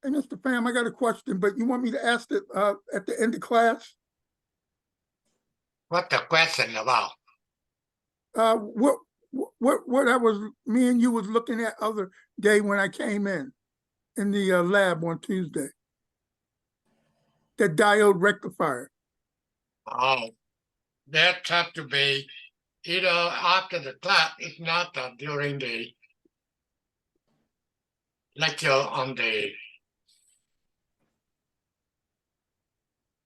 Hey, Mr. Pham, I got a question, but you want me to ask it at the end of class? What the question about? What what I was me and you was looking at other day when I came in the lab on Tuesday. That diode rectifier. Oh, that have to be either after the class, if not during the lecture on the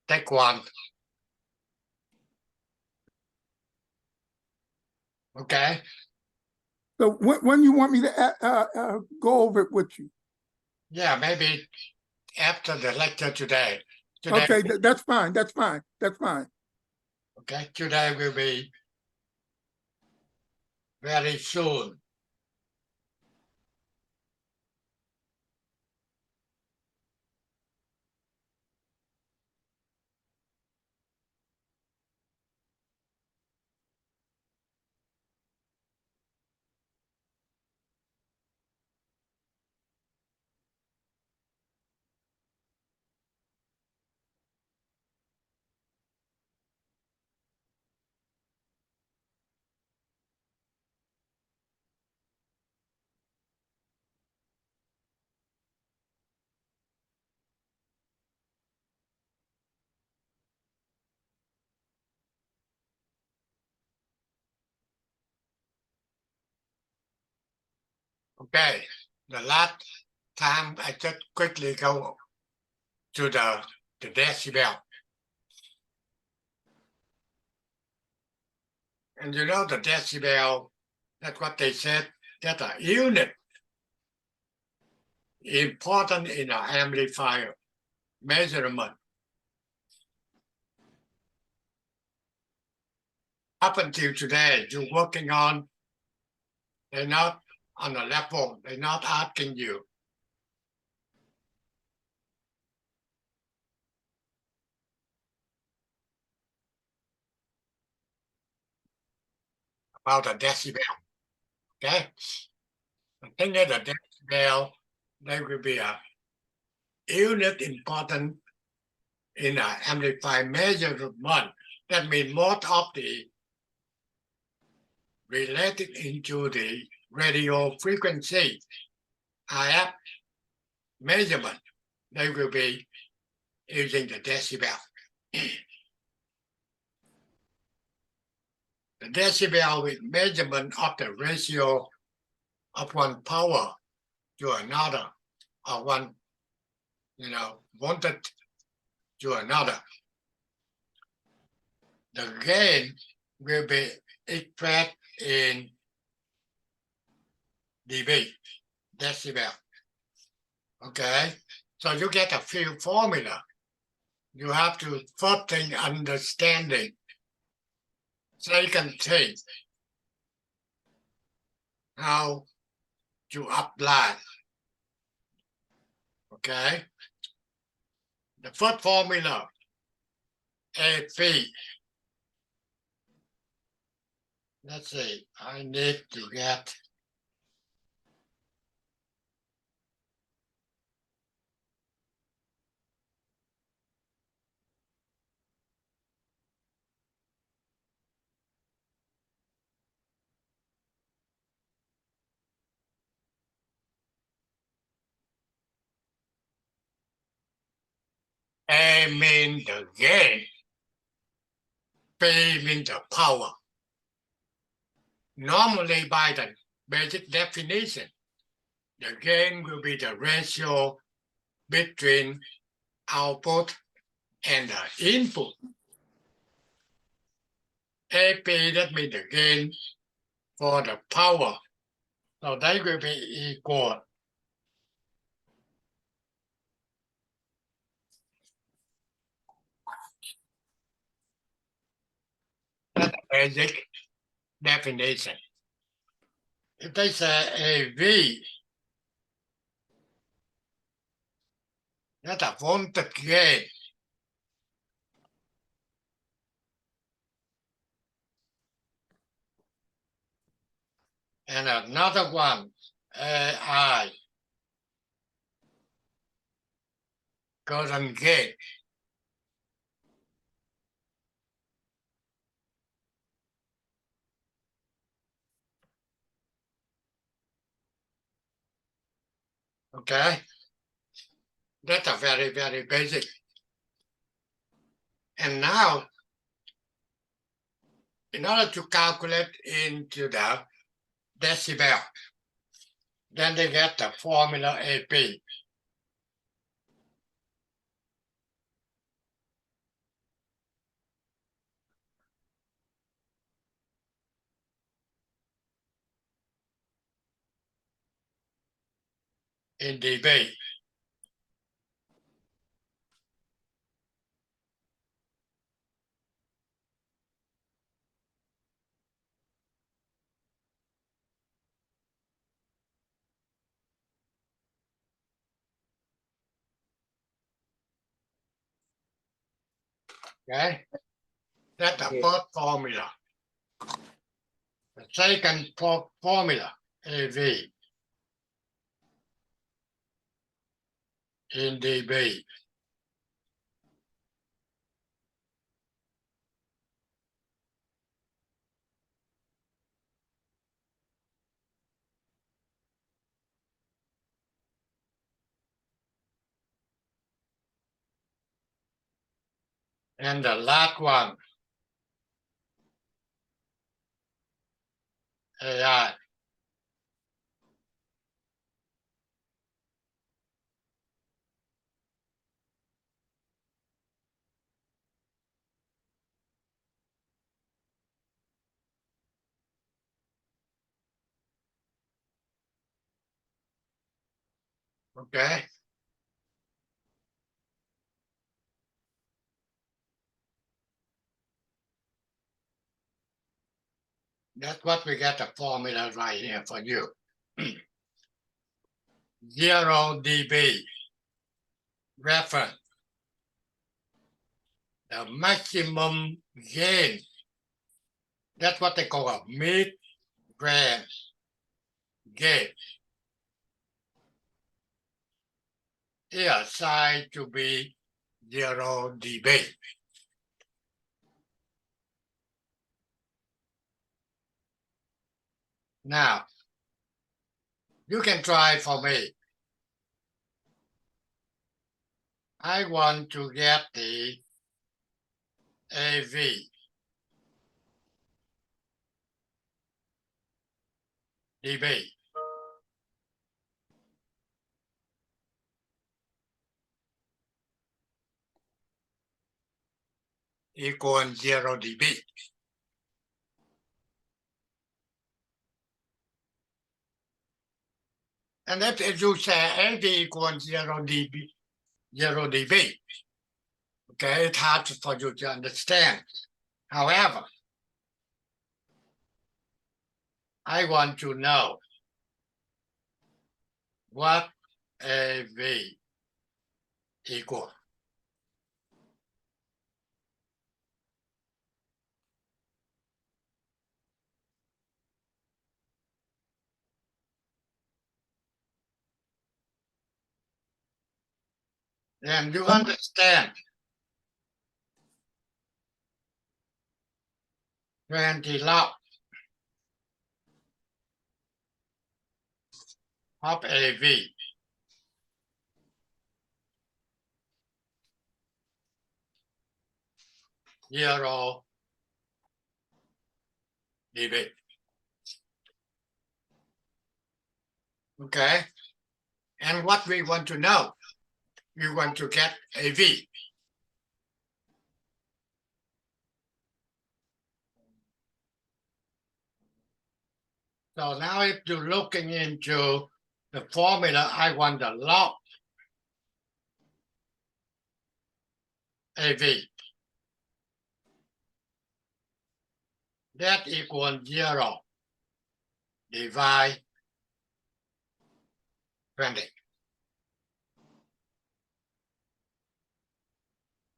tech one. Okay. So when you want me to go over it with you? Yeah, maybe after the lecture today. Okay, that's fine. That's fine. That's fine. Okay, today will be very soon. Okay, the last time I just quickly go to the decibel. And you know the decibel, that's what they said, that's a unit important in an amplifier measurement. Up until today, you're working on, they're not on a level, they're not asking you about a decibel. Okay? I think that the decibel, there will be a unit important in an amplifier measurement. That means most of the related into the radio frequency RF measurement, they will be using the decibel. The decibel is measurement of the ratio of one power to another, or one, voltage to another. The gain will be expressed in dB, decibel. Okay, so you get a few formula. You have to first thing understanding. Second thing, how to apply. Okay, the first formula, AP. Let's see, I need to get A means the gain, P means the power. Normally, by the basic definition, the gain will be the ratio between output and the input. AP, that means the gain for the power. So they will be equal. That's the basic definition. If they say AV, that's a voltage gain. And another one, AI. golden gate. Okay, that's a very, very basic. And now, in order to calculate into the decibel, then they get the formula AP. In dB. Okay, that's the first formula. The second formula, AV, in dB. And the last one, AI. Okay, that's what we get the formula right here for you. 0 dB reference, the maximum gain. That's what they call a mid-range gain. Is assigned to be 0 dB. Now, you can try for me. I want to get the AV dB. Equal 0 dB. And if you say AV equals 0 dB, 0 dB, okay, it's hard for you to understand. However, I want to know what AV equals. Then you understand 20 log of AV. Zero dB. Okay. And what we want to know, we want to get AV. So now if you're looking into the formula, I want the log AV. That equals 0 divide 20.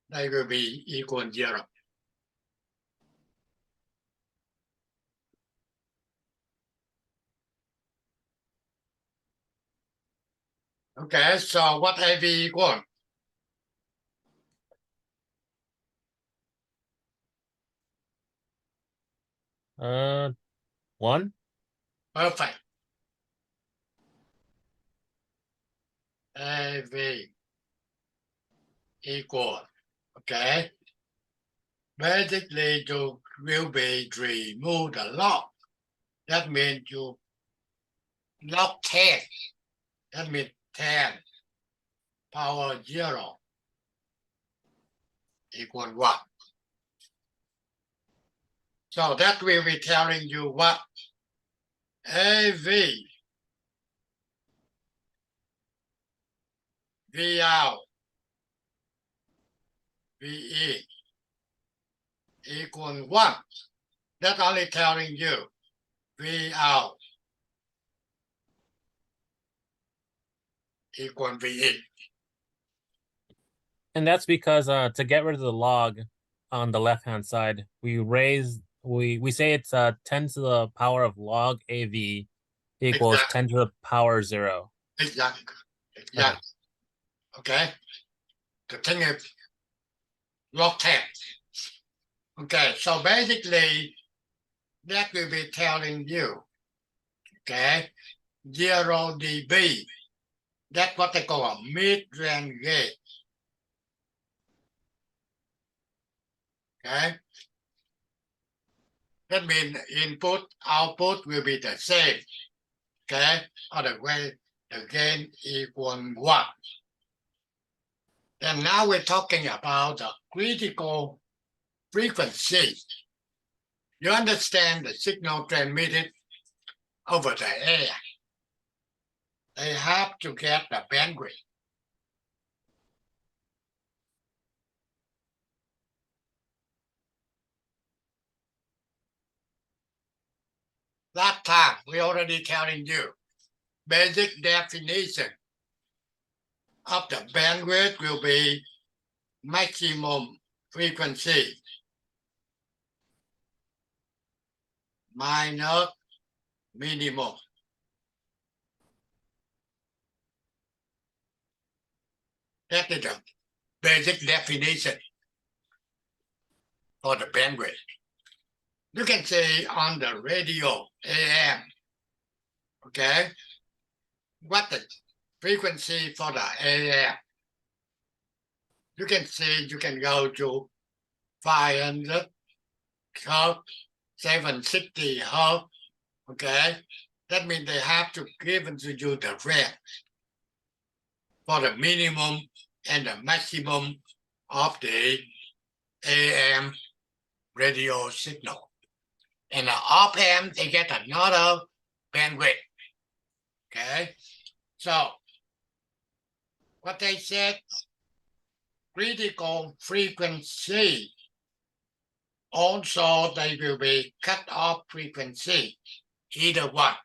They will be equal 0. Okay, so what AV equal? 1. Perfect. AV equal. Okay. Basically, you will be remove the log. That means you log 10. That means 10 power 0 equal 1. So that will be telling you what AV V out VE equal 1. That's only telling you V out equal VE. And that's because to get rid of the log on the left-hand side, we say it's 10 to the power of log AV equals Exactly. 10 to the power 0. Exactly. Exactly. Okay. The thing is log 10. Okay. So basically, that will be telling you, okay, 0 dB. That's what they call a mid-range gate. Okay. That means input, output will be the same. Okay. Other way, the gain equal 1. And now we're talking about the critical frequency. You understand the signal transmitted over the air. They have to get the bandwidth. That time, we already telling you, basic definition of the bandwidth will be maximum frequency minus minimum. That is the basic definition for the bandwidth. You can see on the radio AM, okay, what the frequency for the AM. You can see, you can go to 500 hertz, 760 hertz, okay? That means they have to give to you the range for the minimum and the maximum of the AM radio signal. And the op-amp, they get another bandwidth, okay? So, what they said, critical frequency, also they will be cut off frequency, either one,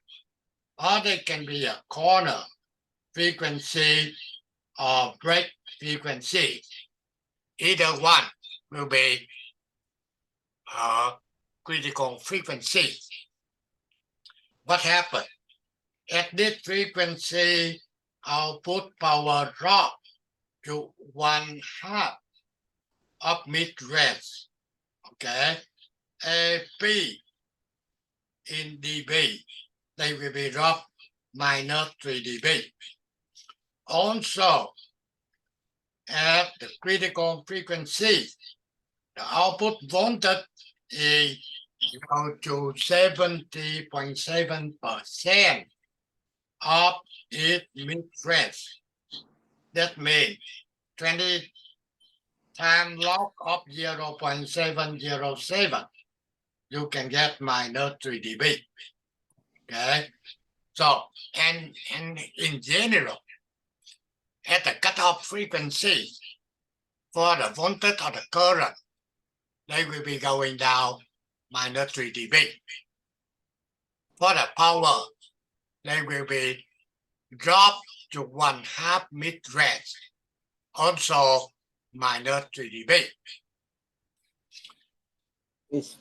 or they can be a corner frequency or break frequency. Either one will be critical frequency. What happened? At this frequency, output power drop to 1/2 of mid-range. Okay, AP in dB, they will be dropped minus 3 dB. Also, at the critical frequency, the output voltage is equal to 70.7% of its mid-range. That means 20 times log of 0.707, you can get minus 3 dB. Okay, so and in general, at the cutoff frequency for the voltage or the current, they will be going down minus 3 dB. For the power, they will be dropped to 1/2 mid-range, also minus 3 dB. It's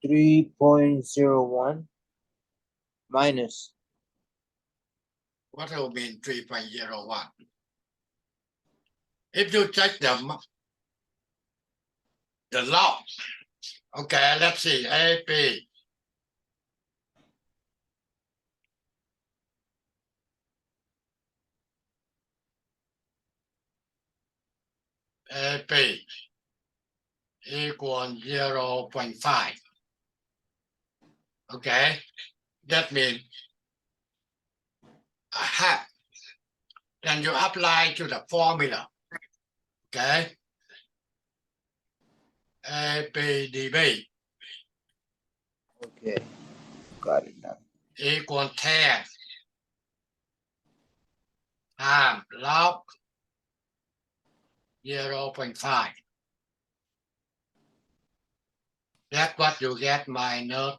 3.01 minus. What will mean 3.01? If you check the log, okay, let's see, AP AP equal 0.5. Okay, that means a half. Then you apply to the formula. Okay, APDB Okay. Got it now. equal 10 times log 0.5. That's what you get minus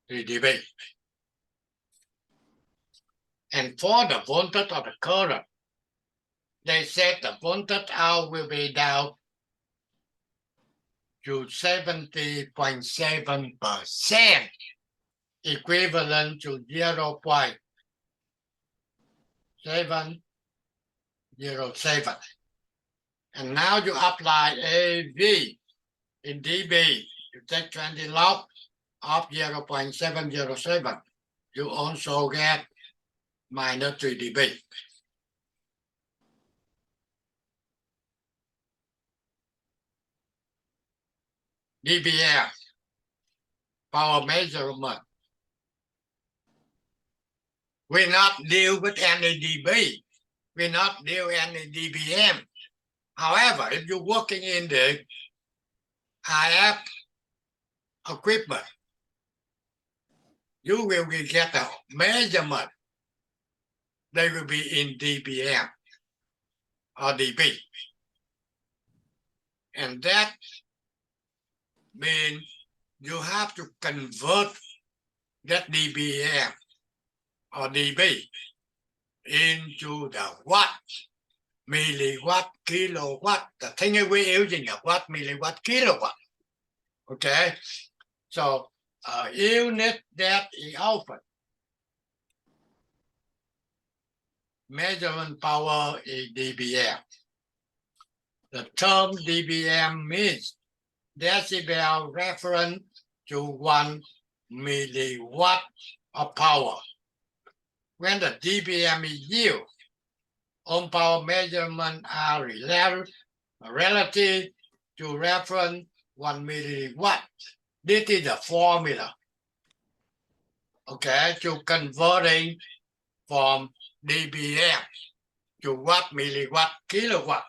3 dB. And for the voltage of the current, they said the voltage out will be down to 70.7%, equivalent to 0.707. And now you apply AV in dB. You take 20 log of 0.707. You also get minus 3 dB. dBm, power measurement. We not deal with any dB. We not deal any dBm. However, if you're working in the IF equipment, you will get a measurement. They will be in dBm or dB. And that means you have to convert that dBm or dB into the watt, milliwatt, kilowatt. The thing is we're using a watt, milliwatt, kilowatt. Okay? So unit that is often. Measurement power is dBm. The term dBm means decibel reference to 1 milliwatt of power. When the dBm is used, on power measurement are relative to reference 1 milliwatt. This is the formula. Okay, to converting from dBm to watt, milliwatt, kilowatt.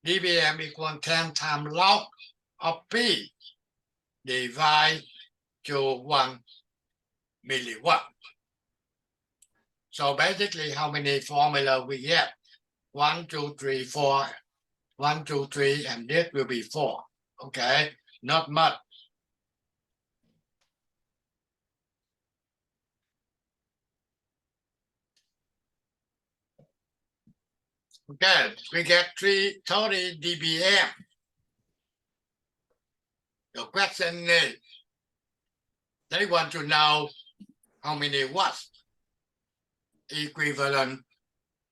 dBm equal 10 times log of P divided to 1 milliwatt. So basically, how many formula we get? 1, 2, 3, 4. 1, 2, 3, and this will be 4. Okay, not much. Okay, we get 330 dBm. The question is, they want to know how many watts equivalent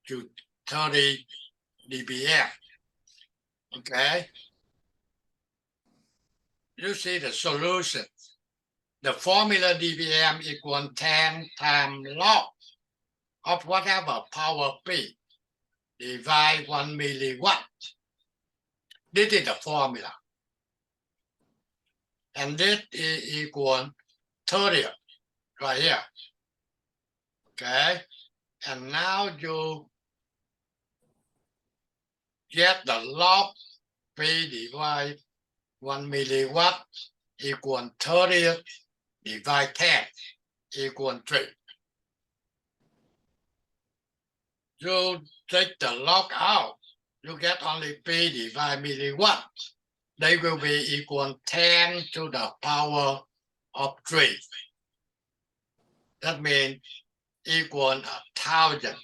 to 30 dBm. Okay, you see the solution. The formula dBm equal 10 times log of whatever power P divide 1 milliwatt. This is the formula. And this is equal 30 right here. Okay, and now you get the log P divided 1 milliwatt equal 30 divided 10 equal 3. You take the log out, you get only P divided milliwatt. They will be equal 10 to the power of 3. That means equal 1,000.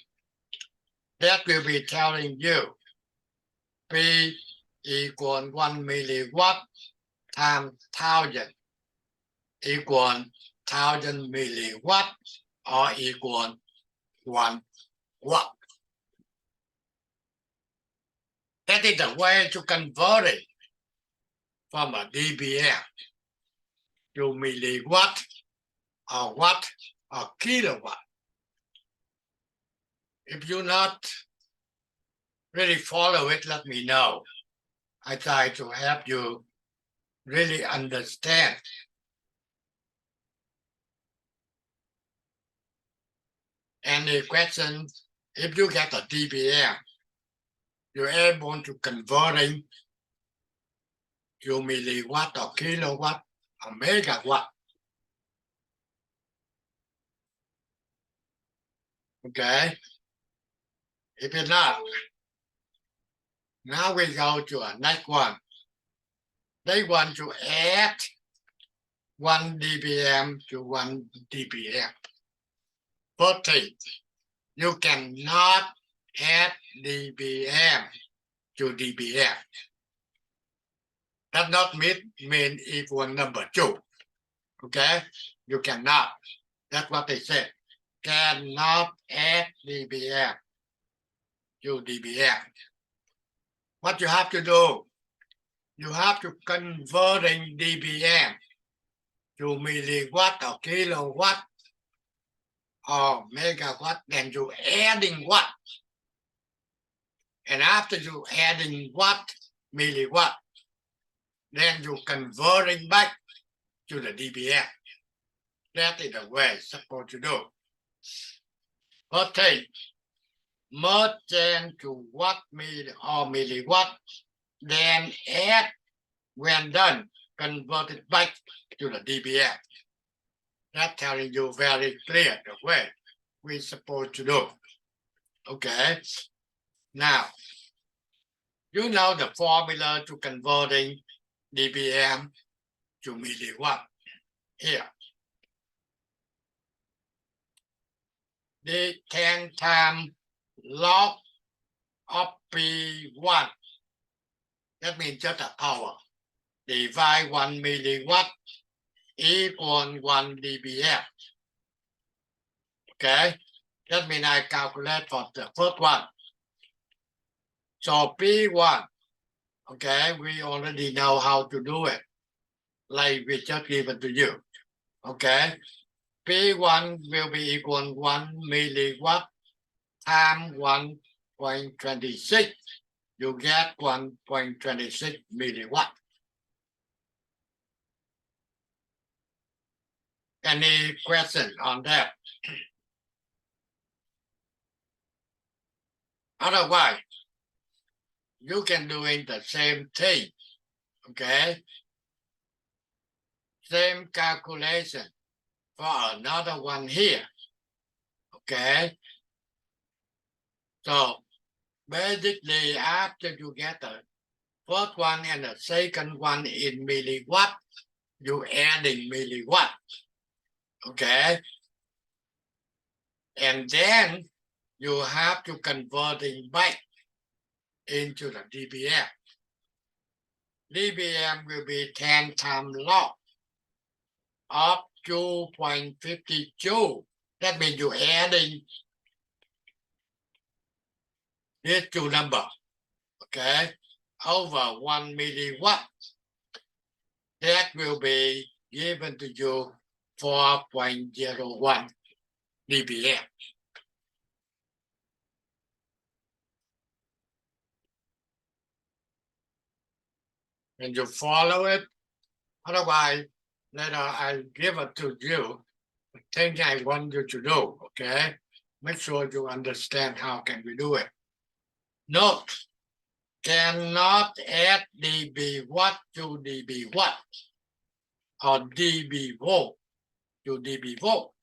That will be telling you P equal 1 milliwatt times 1,000 equal 1,000 milliwatt or equal 1 watt. That is the way to convert it from a dBm to milliwatt or watt or kilowatt. If you not really follow it, let me know. I try to help you really understand. Any questions? If you get a dBm, you're able to converting to milliwatt or kilowatt or megawatt. Okay? If it's not, now we go to a next one. They want to add 1 dBm to 1 dBm. First thing, you cannot add dBm to dBm. That not mean equal number 2. Okay? You cannot. That's what they said. Cannot add dBm to dBm. What you have to do, you have to converting dBm to milliwatt or kilowatt or megawatt, then you adding watt. And after you adding watt, milliwatt, then you converting back to the dBm. That is the way it's supposed to do. Okay, merge them to watt or milliwatt, then add, when done, convert it back to the dBm. That's telling you very clear the way we're supposed to do. Okay, now, you know the formula to converting dBm to milliwatt here. The 10 times log of P1. That means just a power. Divide 1 milliwatt equal 1 dBm. Okay? That means I calculate for the first one. So P1, okay, we already know how to do it. Like we just give it to you. Okay? P1 will be equal 1 milliwatt times 1.26. You get 1.26 milliwatt. Any question on that? Otherwise, you can do it the same thing. Okay? Same calculation for another one here. Okay? So basically, after you get the first one and the second one in milliwatt, you adding milliwatt. Okay? And then you have to convert it back into the dBm. dBm will be 10 times log of 2.52. That means you're adding these two numbers, okay, over 1 milliwatt. That will be given to you 4.01 dBm. And you follow it. Otherwise, later I'll give it to you. The thing I want you to do, okay? Make sure you understand how can we do it. Note, cannot add dB watt to dB watt or dB volt to dB volt.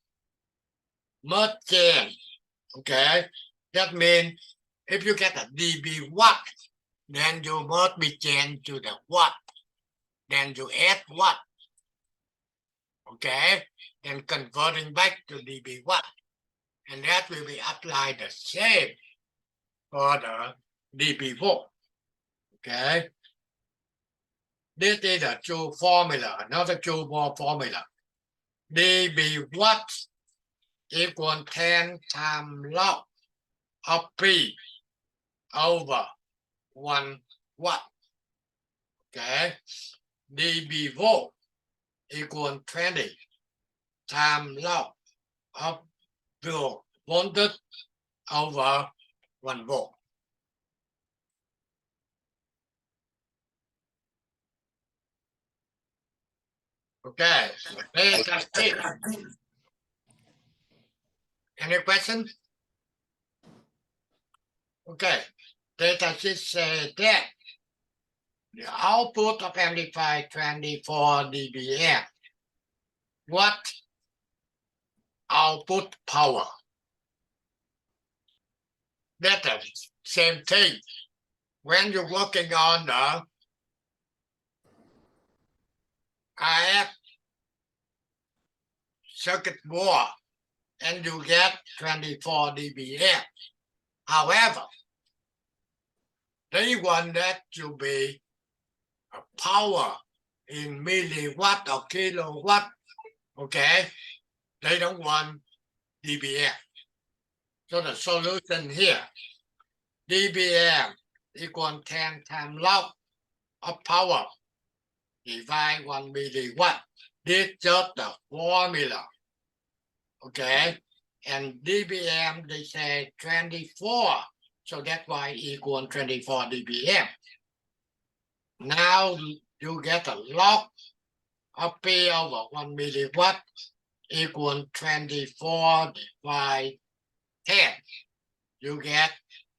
Merge can, okay? That means if you get a dB watt, then you merge be change to the watt. Then you add watt. Okay? Then converting back to dB watt. And that will be applied the same for the dB volt. Okay? This is a true formula, another true more formula. dB watt equal 10 times log of P over 1 watt. Okay? dB volt equal 20 times log of voltage over 1 volt. Okay, so data sheet. Any question? Okay, data sheet say that the output of amplifier 24 dBm. What output power? That's the same thing. When you're working on the RF circuit board and you get 24 dBm. However, they want that to be a power in milliwatt or kilowatt. Okay, they don't want dBm. So the solution here, dBm equal 10 times log of power divide 1 milliwatt. This is just the formula. Okay, and dBm they say 24, so that's why equal 24 dBm. Now you get a log of P over 1 milliwatt equal 24 divided 10. You get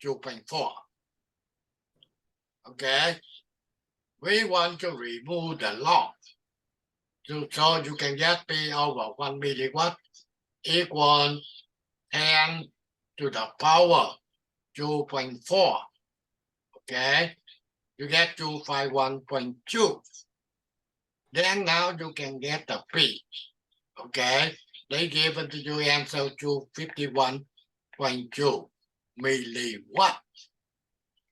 2.4. Okay, we want to remove the log. So you can get P over 1 milliwatt equal 10 to the power 2.4. Okay, you get 251.2. Then now you can get the P. Okay, they give it to you answer 251.2 milliwatt.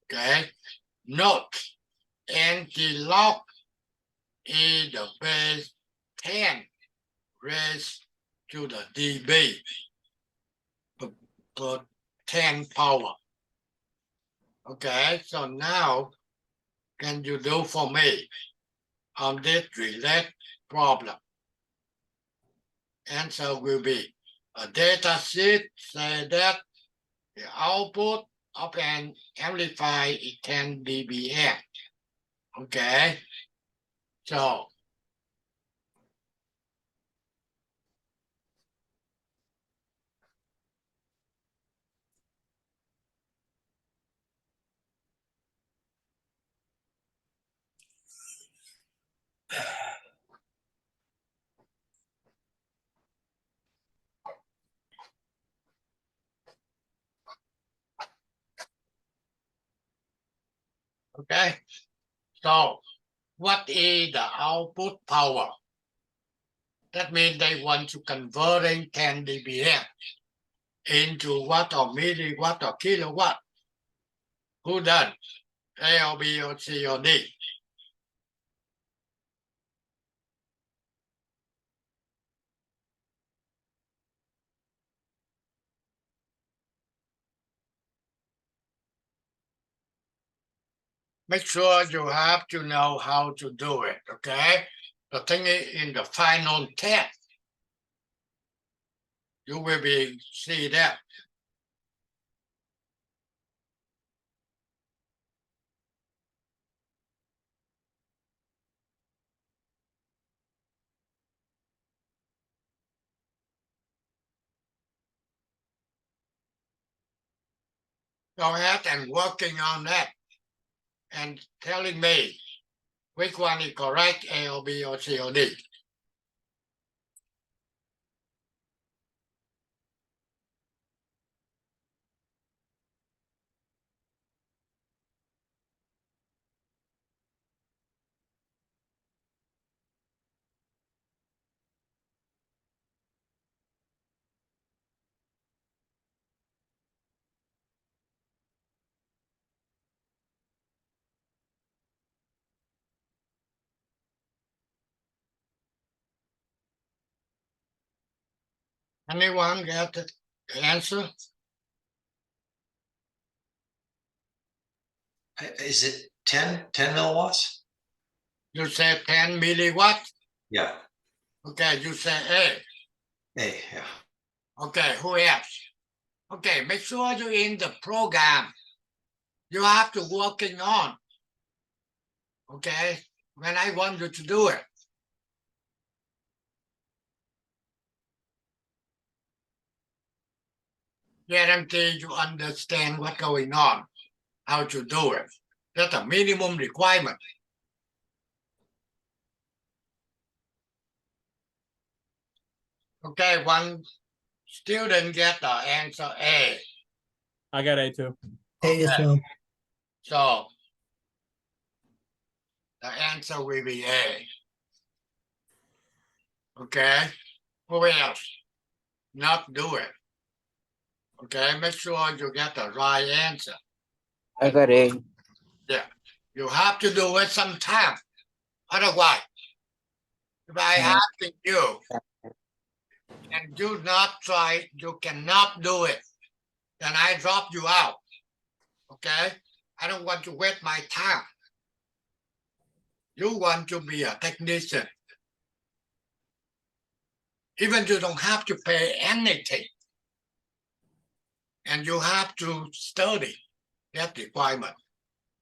Okay, note anti-log is the base 10 raised to the dB per 10 power. Okay, so now can you do for me on this related problem? Answer will be a data sheet say that the output of an amplifier is 10 dBm. Okay, so okay, so what is the output power? That means they want to converting 10 dBm into watt or milliwatt or kilowatt. Who done? A or B or C or D? Make sure you have to know how to do it, okay? The thing is, in the final test, you will be see that. Go ahead and working on that and telling me which one is correct, A or B or C or D. Anyone get the answer? Is it 10 milliwatts? You say 10 milliwatt? Yeah. Okay, you say A. Hey, yeah. Okay, who else? Okay, make sure you're in the program. You have to working on. Okay, when I want you to do it. guarantee you understand what's going on, how to do it. That's a minimum requirement. Okay, one student get the answer A. I got A too. A as well. So the answer will be A. Okay, who else? Not do it. Okay, make sure you get the right answer. I got A. You have to do it sometime. Otherwise, if I asking you and you not try, you cannot do it, then I drop you out. Okay? I don't want to waste my time. You want to be a technician. Even you don't have to pay anything. And you have to study that requirement.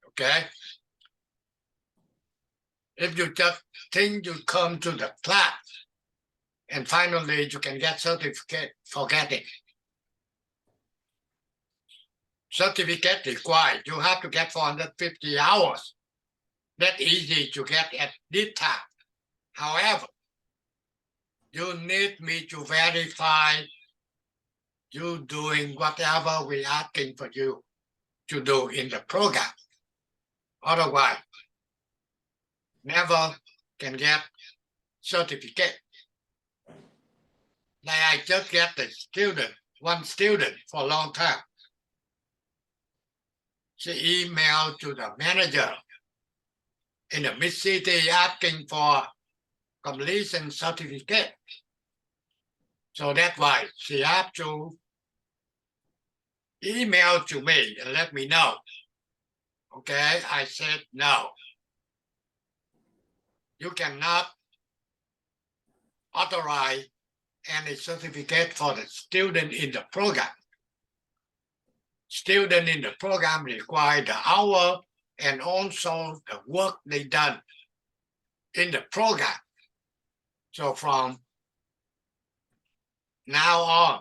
Okay? If you just think you come to the class and finally you can get certificate, forget it. Certificate required. You have to get 450 hours. That's easy to get at this time. However, you need me to verify you doing whatever we're asking for you to do in the program. Otherwise, never can get certificate. Like I just get the student, one student for a long time. She emailed to the manager in the mid-city asking for completion certificate. So that's why she had to email to me and let me know. Okay, I said no. You cannot authorize any certificate for the student in the program. Student in the program require the hour and also the work they done in the program. So from now on,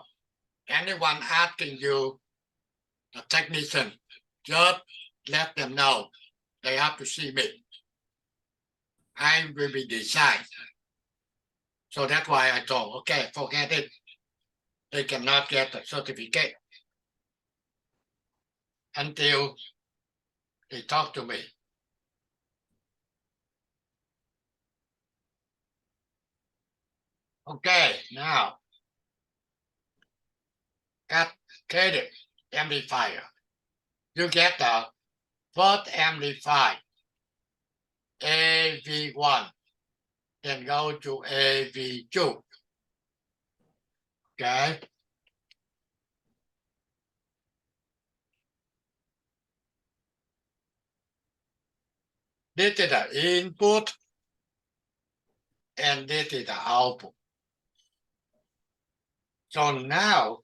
anyone asking you, the technician, just let them know they have to see me. I will be decided. So that's why I told, okay, forget it. They cannot get the certificate until they talk to me. Okay, now, cascaded amplifier. You get the first amplifier, AV1, then go to AV2. Okay. This is the input and this is the output. So now,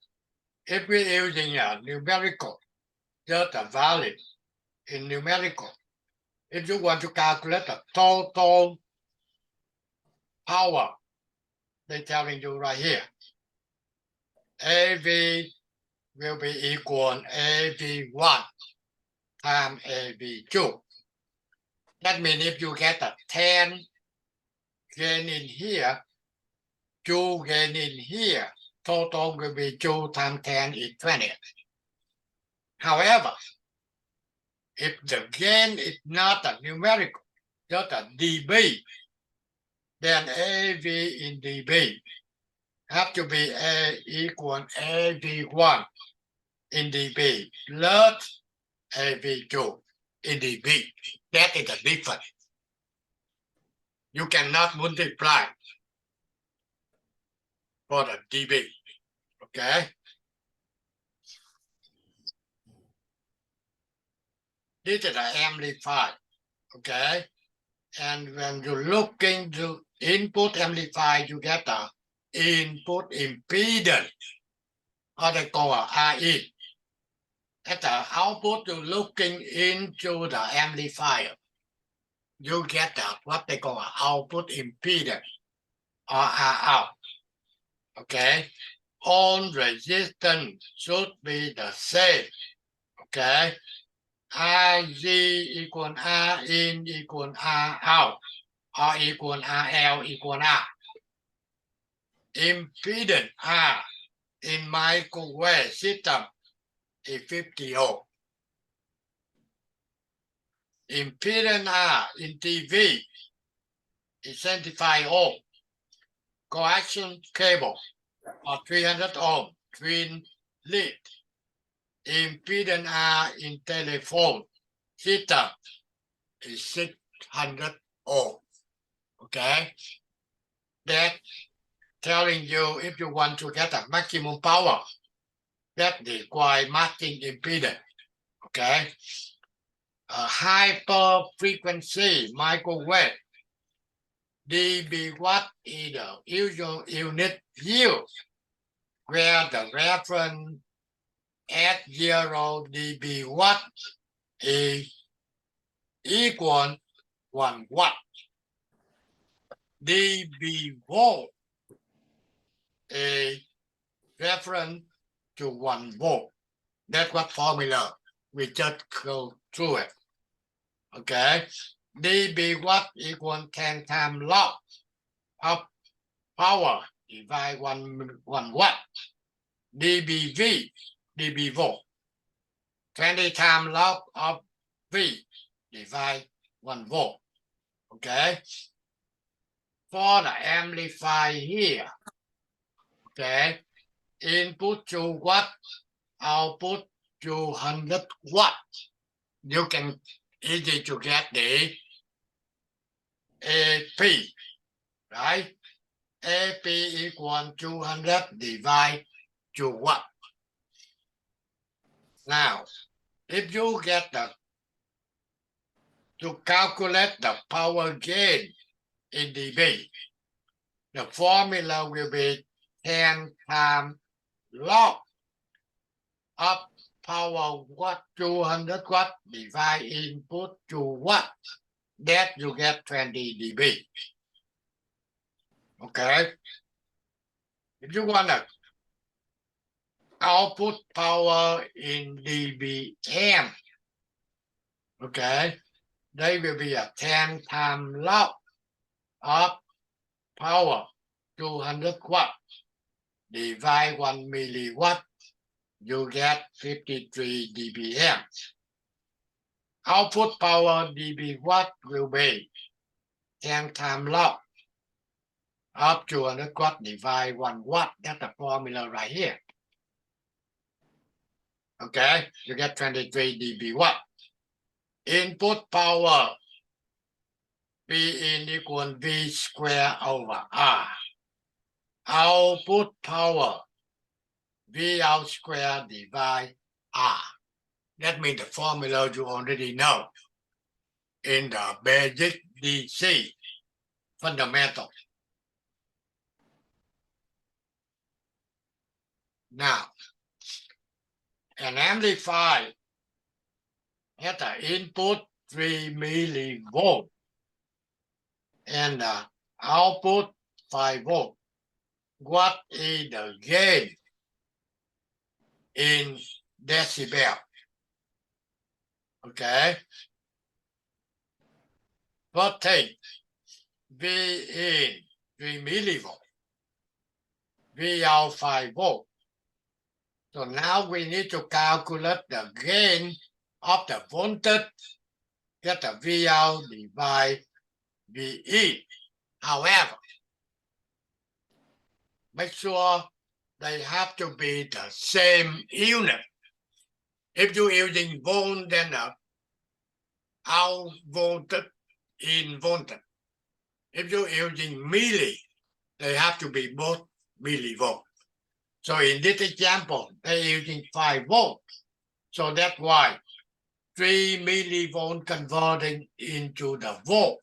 if we're using a numerical, just a value in numerical, if you want to calculate the total power, they're telling you right here, AV will be equal AV1 times AV2. That means if you get a 10 gain in here, 2 gain in here, total will be 2 times 10 is 20. However, if the gain is not a numerical, just a dB, then AV in dB have to be equal AV1 in dB plus AV2 in dB. That is the difference. You cannot multiply for the dB. Okay? This is the amplifier. Okay? And when you look into input amplifier, you get the input impedance, or they call a RE. At the output, you're looking into the amplifier. You get the, what they call output impedance, or out. Okay? own resistance should be the same. Okay. RG equal R in equal R out, or equal RL equal R. Impedance R in microwave system is 50 ohm. Impedance R in TV is 75 ohm. Coaxial cable or 300 ohm twin lead. Impedance R in telephone system is 600 ohm. Okay, that telling you if you want to get a maximum power, that requires matching impedance. Okay, a hyper frequency microwave dB watt is the usual unit used, where the reference at 0 dB watt is equal 1 watt. dB volt is reference to 1 volt. That's what formula we just go through it. Okay, dB watt equal 10 times log of power divide 1 watt. dBV, dB volt, 20 times log of V divide 1 volt. Okay, for the amplifier here, okay, input 2 watt, output 200 watt. You can easy to get the AP, right? AP equal 200 divide 2 watt. Now, if you get to calculate the power gain in dB, the formula will be 10 times log of power watt 200 watt divide input 2 watt. That you get 20 dB. Okay. If you want to output power in dBm, okay, they will be a 10 times log of power 200 watt divide 1 milliwatt. You get 53 dBm. Output power dB watt will be 10 times log of 200 watt divide 1 watt. That's the formula right here. Okay, you get 23 dB watt. Input power P in equal V square over R. Output power V out square divide R. That means the formula you already know in the basic DC fundamental. Now, an amplifier has an input 3 millivolt and the output 5 volt. What is the gain in decibel? Okay. First thing, V in 3 millivolt, V out 5 volt. So now we need to calculate the gain of the voltage, get the V out divide V in. However, make sure they have to be the same unit. If you're using volt, then out voltage in voltage. If you're using milli, they have to be both millivolt. So in this example, they're using 5 volts. So that's why 3 millivolt converting into the volt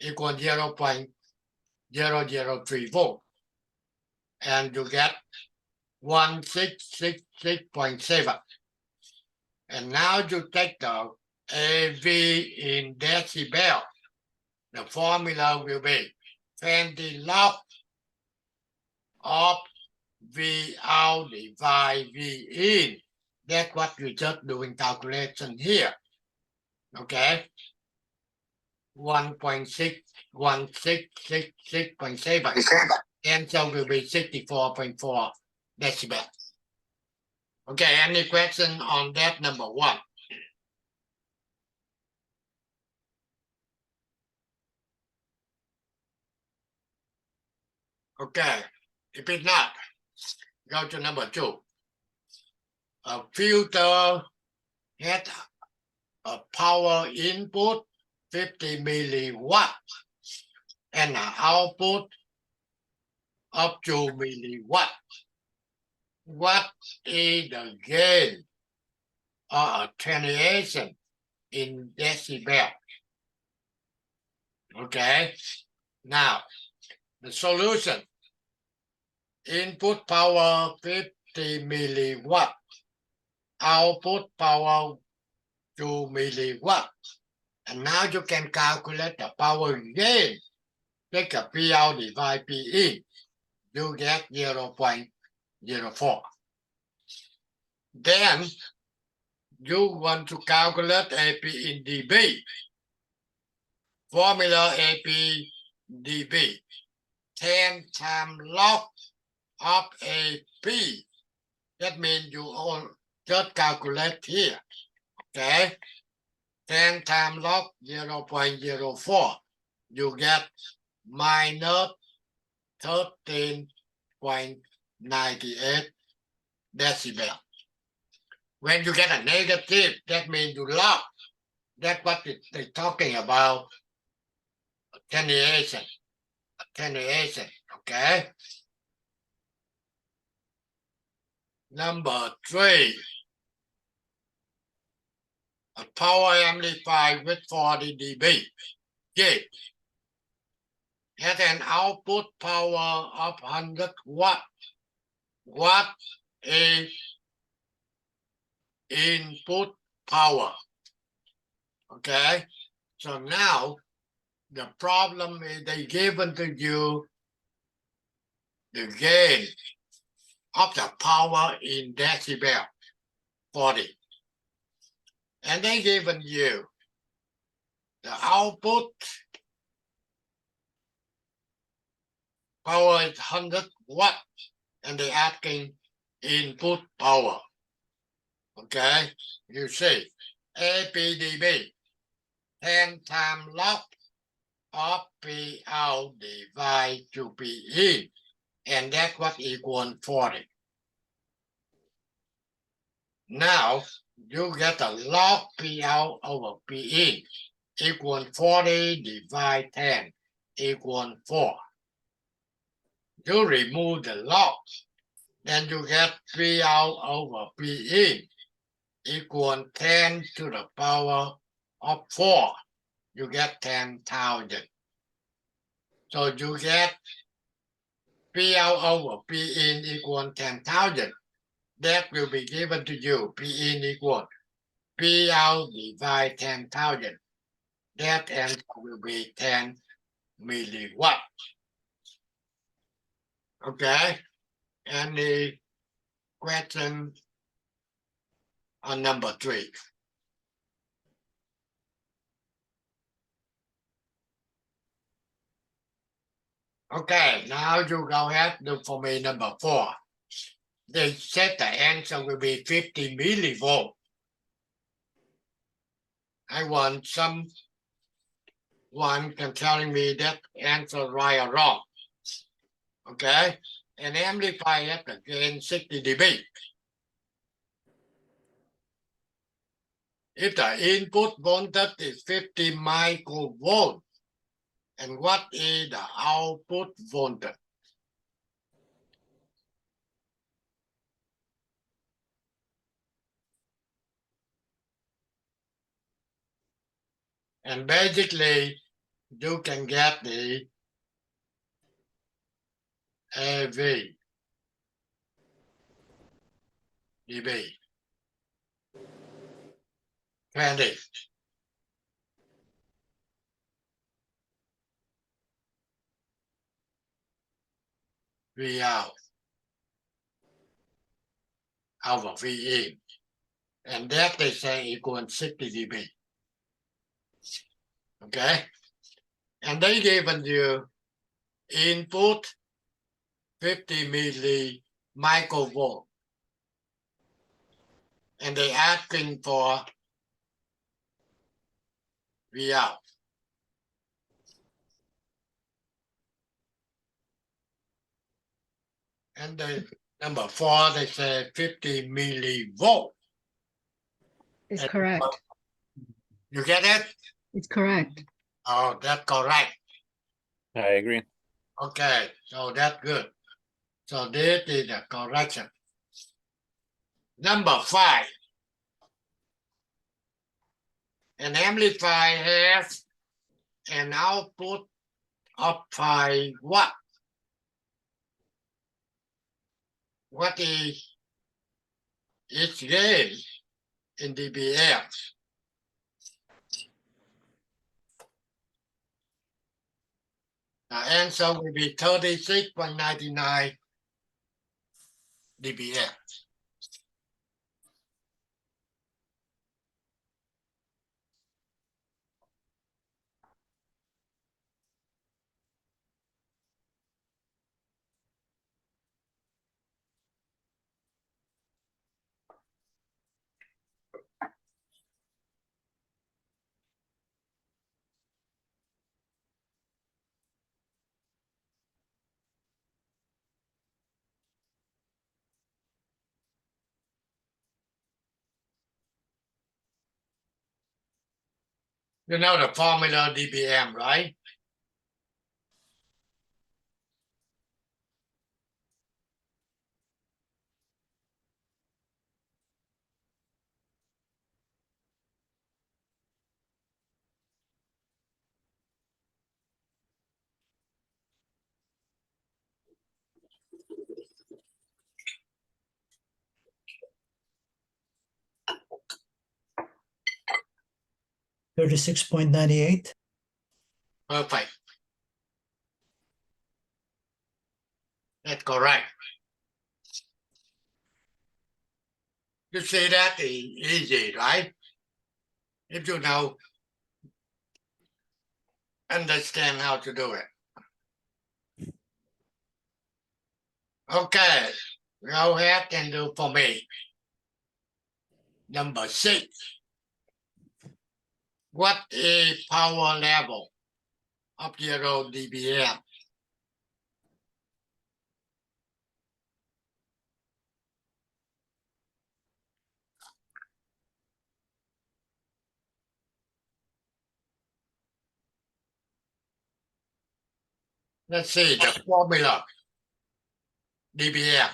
equal 0.003 volt. And you get 1666.7. And now you take the AV in decibel. The formula will be 20 log of V out divide V in. That's what we just doing calculation here. Okay. 1.61666.7. Answer will be 64.4 decibel. Okay, any question on that number one? Okay, if it's not, go to number two. A filter has a power input 50 milliwatt and an output of 2 milliwatt. What is the gain or attenuation in decibel? Okay, now the solution. Input power 50 milliwatt, output power 2 milliwatt. And now you can calculate the power gain. Take a P out divide P in. You get 0.04. Then you want to calculate AP in dB. Formula AP dB. 10 times log of AP. That means you all just calculate here. Okay. 10 times log 0.04. You get minus 13.98 decibel. When you get a negative, that means you log. That's what they're talking about. Attenuation. Attenuation. Okay. Number three. A power amplifier with 40 dB gain has an output power of 100 watt. What is input power? Okay, so now the problem is they given to you the gain of the power in decibel 40. And they given you the output power is 100 watt, and they asking input power. Okay, you see, APDB, 10 times log of P out divide to P in, and that's what equal 40. Now, you get a log P out over P in equal 40 divide 10 equal 4. You remove the log, then you get P out over P in equal 10 to the power of 4. You get 10,000. So you get P out over P in equal 10,000. That will be given to you. P in equal P out divide 10,000. That answer will be 10 milliwatt. Okay. Any question on number three? Okay, now you go ahead do for me number 4. They said the answer will be 50 millivolt. I want someone can telling me that answer right or wrong. Okay, an amplifier at the gain 60 dB. If the input voltage is 50 microvolt, and what is the output voltage? And basically, you can get the AV dB. 20. V out. over V in. And that they say equal 60 dB. Okay? And they given you input 50 milli microvolt. And they asking for V out. And the number 4, they say 50 millivolt. It's And- correct. You get it? It's correct. Oh, that's correct. I agree. Okay, so that's good. So this is the correction. Number 5. An amplifier has an output of 5 watt. What is its gain in dBm? The answer will be 36.99 dBm. You know the formula dBm, right? $36.98. Perfect. That's correct. You see that is easy, right? If you know, understand how to do it. Okay, go ahead and do for me. Number 6. What is power level of 0 dBm? Let's see the formula. dBm.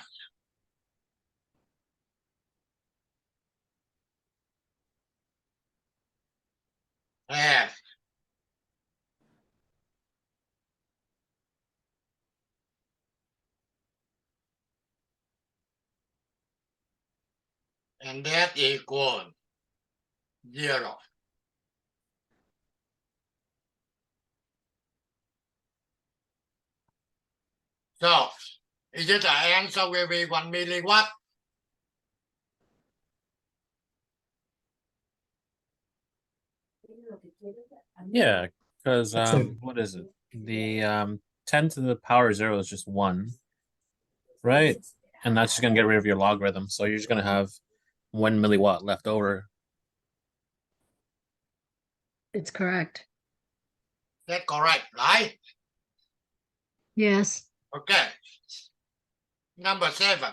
And that equals 0. So, is it the answer will be 1 milliwatt? Yeah, because That's it. what is it? The 10 to the power 0 is just 1, right? And that's just gonna get rid of your logarithm. So you're just gonna have 1 milliwatt left over. It's correct. That's correct, right? Yes. Okay. Number 7.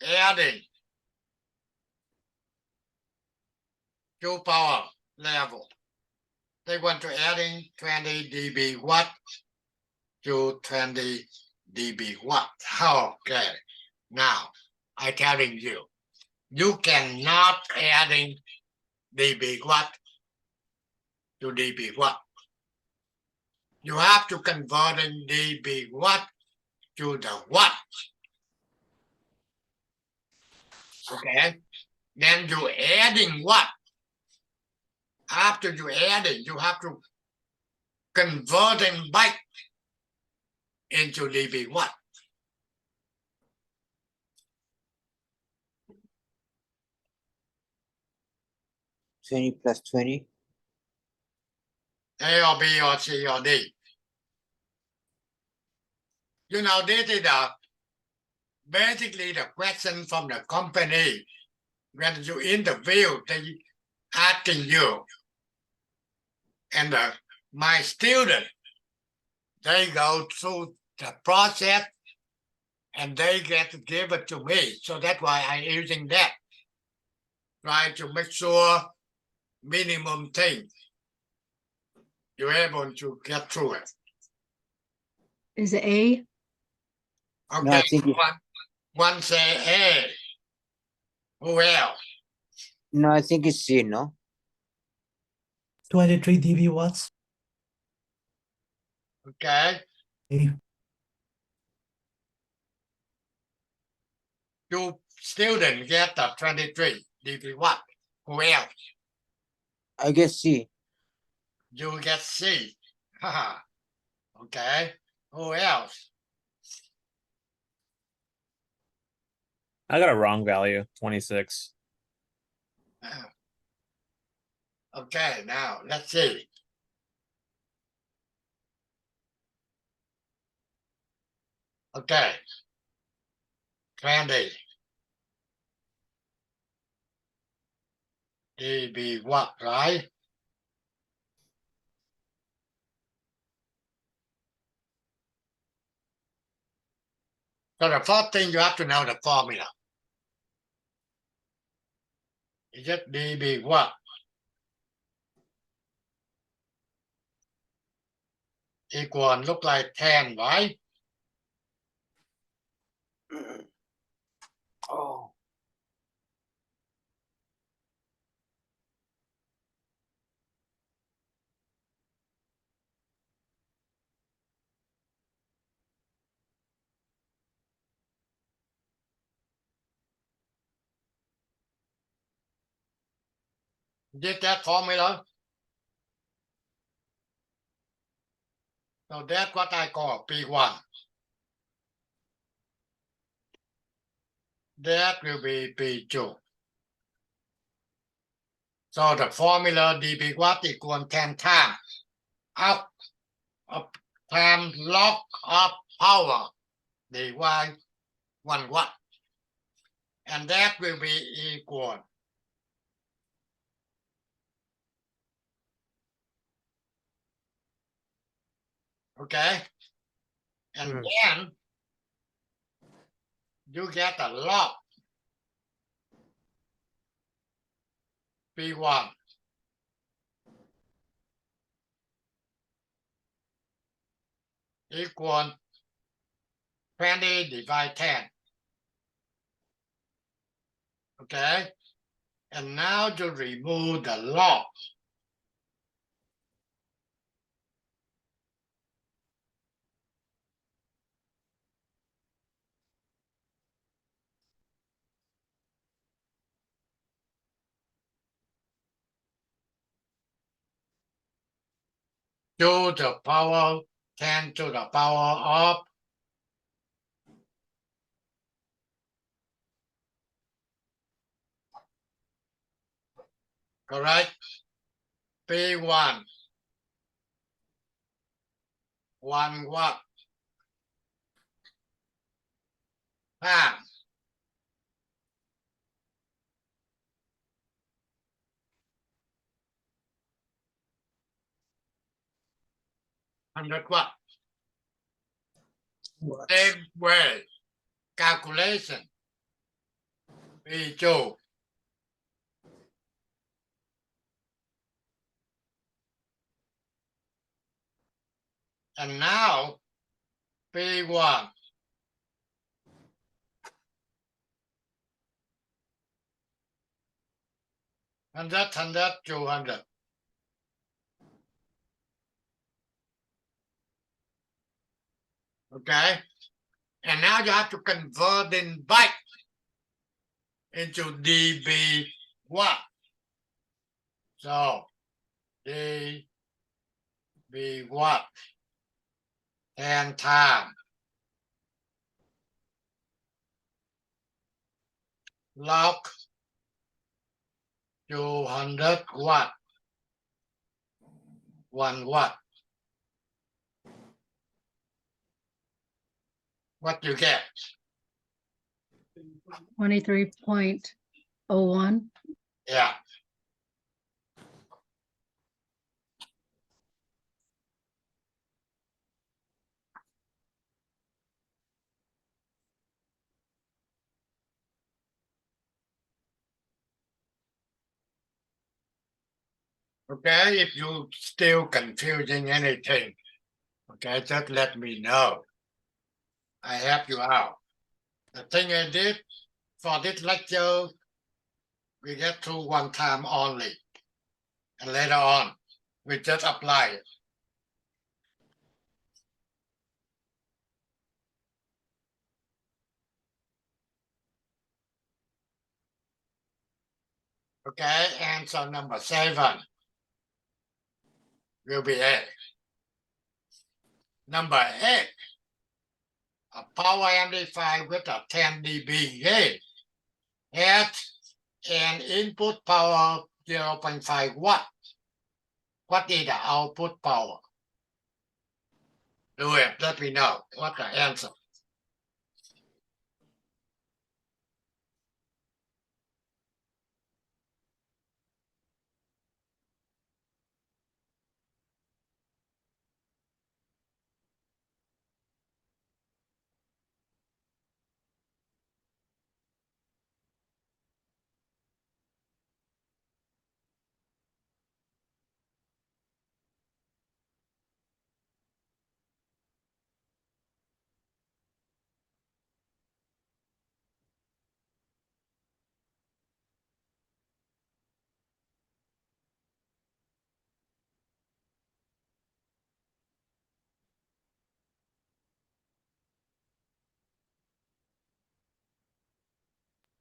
Adding to power level. They want to adding 20 dB watt to 20 dB watt. Okay. Now, I telling you, you cannot adding dB watt to dB watt. You have to converting dB watt to the watt. Okay. Then you adding what? After you add it, you have to converting back into dB watt. 20 plus 20. A or B or C or D. You know, this is basically the question from the company. When you interview, they asking you. And my student, they go through the process and they get to give it to me. So that's why I'm using that. Try to make sure minimum thing you're able to get through it. Is it A? Okay, No, I think it- one say A. Who else? No, I think it's C, no? 23 dB watts. Okay, Okay. you student get the 23 dB watt. Who else? I guess C. You get C. Haha. Okay, who else? I got a wrong value, 26. Okay, now let's see. Okay. 20 dB watt, right? So the first thing you have to know the formula. Is it dB watt equal look like 10, right? Oh. Did that formula? So that's what I call P1. That will be P2. So the formula dB watt equal 10 times up time log of power dy 1 watt. And that will be equal okay? And then you get a log P1 equal 20 divided 10. Okay? And now to remove the log. To the power 10 to the power of correct? P1 1 watt times 100 watt. Same way, calculation P2 and now P1 100, 200. Okay? And now you have to convert in byte into dB watt. So dB watt 10 times log 200 watt. 1 watt. What you get? 23.01. Yeah. Okay, if you still confusing anything, okay, just let me know. I help you out. The thing I did for this lecture, we get through one time only. And later on, we just apply it. Okay, answer number 7 will be A. Number 8, a power amplifier with a 10 dB gain has an input power 0.5 watt. What is the output power? Do it, let me know what the answer.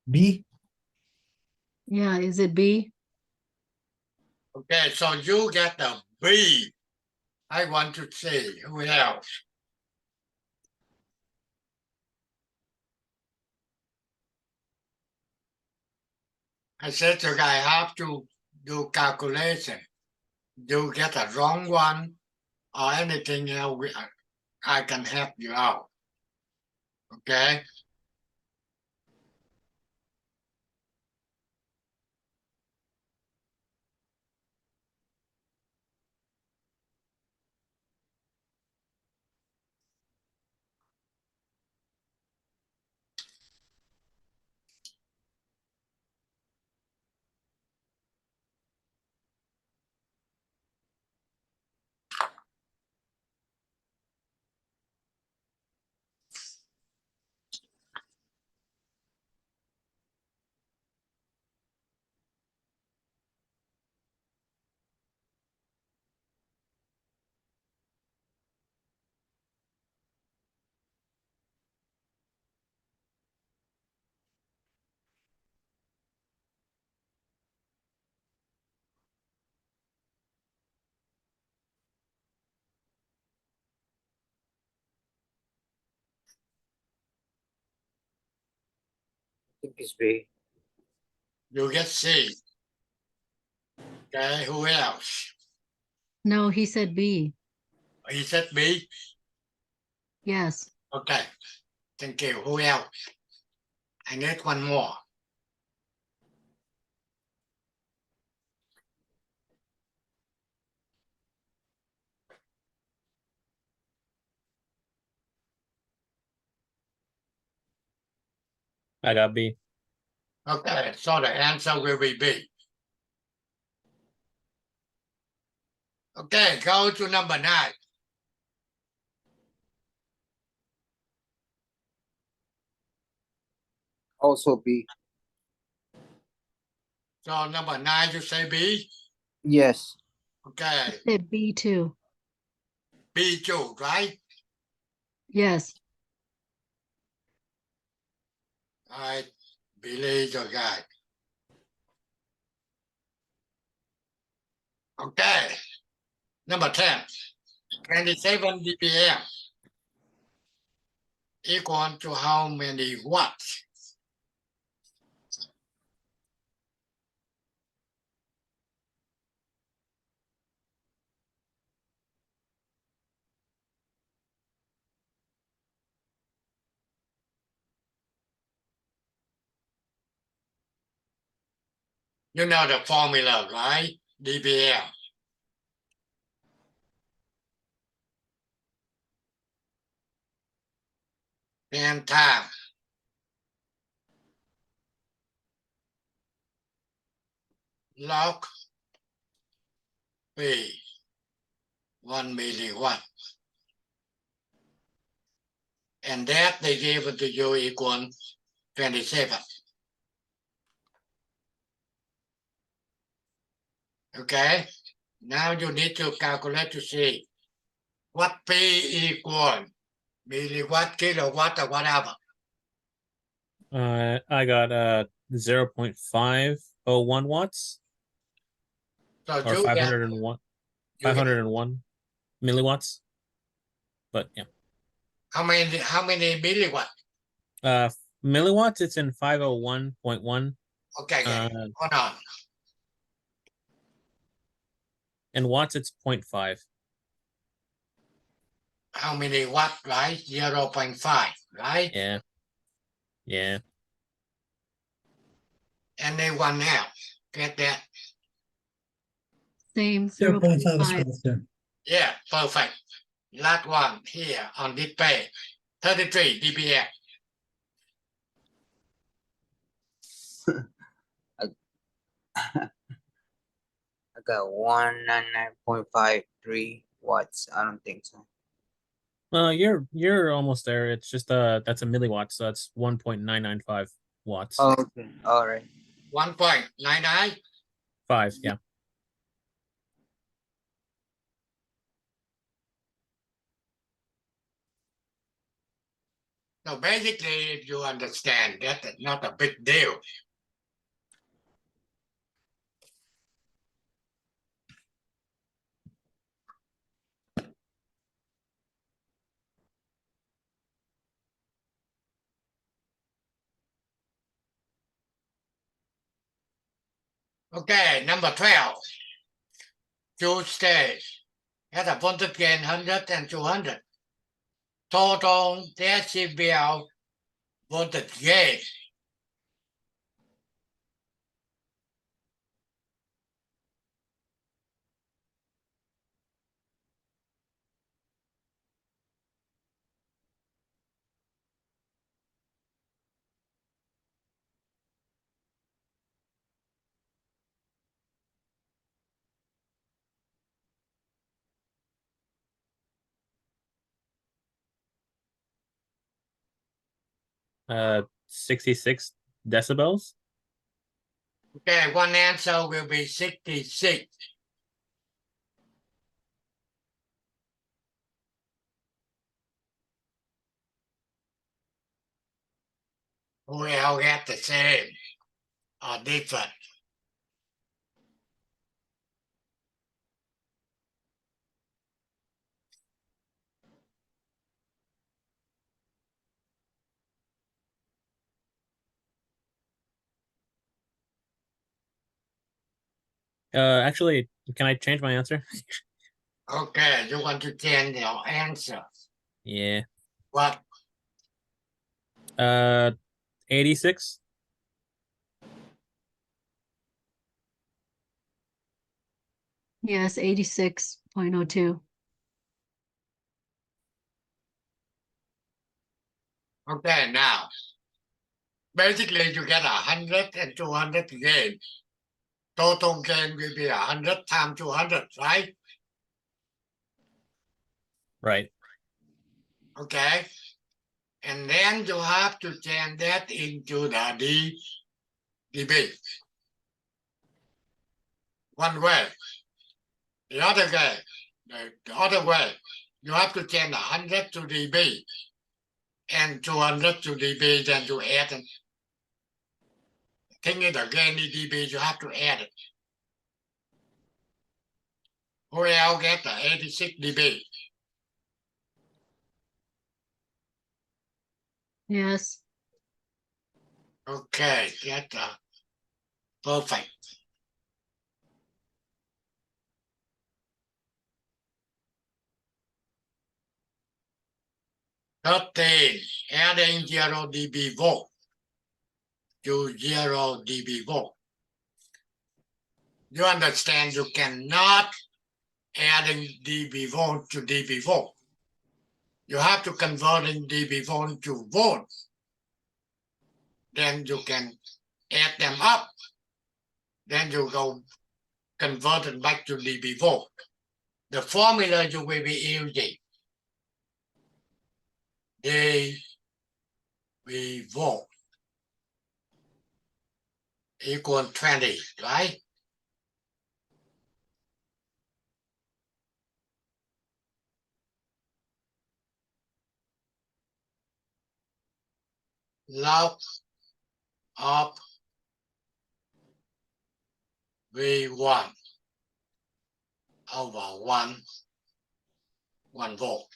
B. Yeah, is it B? Okay, so you get the B. I want to see who else. I said to guy have to do calculation. You get a wrong one or anything else, I can help you out. Okay. I think it's B. You get C. Okay, who else? No, he said B. He said B. Yes. Okay, thank you. Who else? I need one more. I got B. Okay, so the answer will be B. Okay, go to number 9. Also B. So number 9, you say B? Yes. Okay, He said B too. B2, right? Yes. I believe your guy. Okay, number 10. 27 dBm equal to how many watts? You know the formula, right? DBL. And time. Log P 1 milliwatt. And that they give it to you equal 27. Okay, now you need to calculate to see what P equal milliwatt, kilowatt, or whatever. I got 0.501 watts So or you get, 501 you get 501 milliwatts. But yeah. how many milliwatt? Uh milliwatts it's in 501.1. Okay, yeah. Hold on. And watts it's 0.5. How many watt, right? 0.5, right? Yeah. Yeah. Anyone else get that? Same, 0.5 is 0.5. correct, sir. Yeah, perfect. Last one here on this page, 33 dBm. I got 199.53 watts. I don't think so. Well, you're almost there. It's just that's a milliwatt, so that's 1.995 watts. Okay, all right. 1.99. 5, yeah. So basically, if you understand that, it's not a big deal. Okay, number 12. Two stage has a voltage gain 100 and 200. Total decibel voltage gain. Uh 66 decibels. Okay, one answer will be 66. We all get the same or different. Actually, can I change my answer? Okay, you want to change your answer. Yeah. What? 86. Yes, 86.02. Okay, now. Basically, you get 100 and 200 gain. Total gain will be 100 times 200, right? Right. Okay. And then you have to turn that into the dB. One way. The other way, the other way, you have to turn 100 to dB and 200 to dB, then you add it. Thinking the gain in dB, you have to add it. We all get the 86 dB. Yes. Okay, that's perfect. Adding 0 dB volt to 0 dB volt. You understand you cannot adding dB volt to dB volt. You have to converting dB volt to volt. Then you can add them up. Then you go convert it back to dB volt. The formula you will be using dB volt equal 20, right? Log of V1 over 1 volt.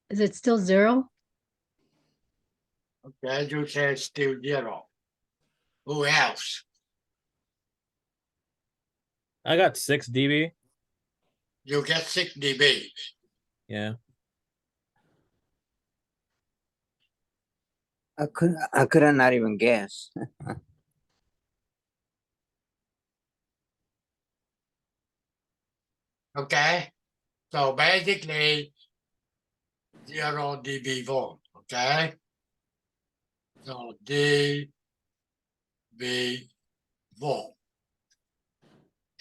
Is it still 0? Okay, you say still 0. Who else? I got 6 dB. You get 6 dB. Yeah. I could not even guess. Okay, so basically 0 dB volt. Okay, so dB volt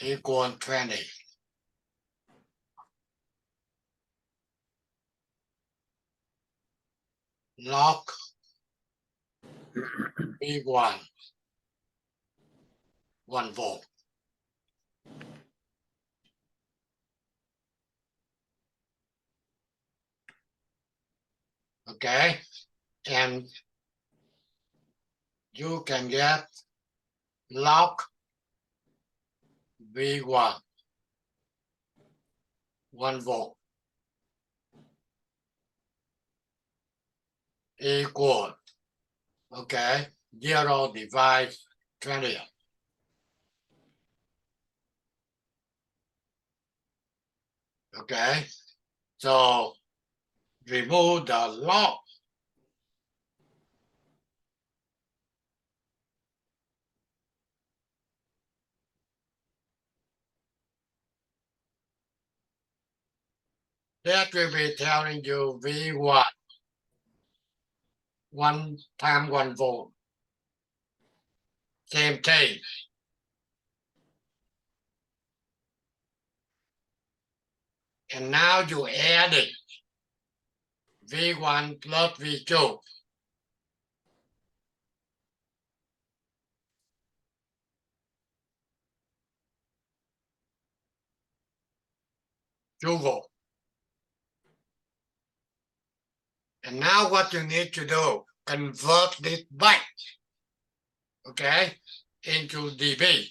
equal 20. Log V1 1 volt. Okay, and you can get log V1 1 volt equal, okay, 0 divided 20. Okay, so remove the log. That will be telling you V1 1 times 1 volt. Same thing. And now you add it. V1 plus V2. Two volt. And now what you need to do, convert this back, okay, into dB.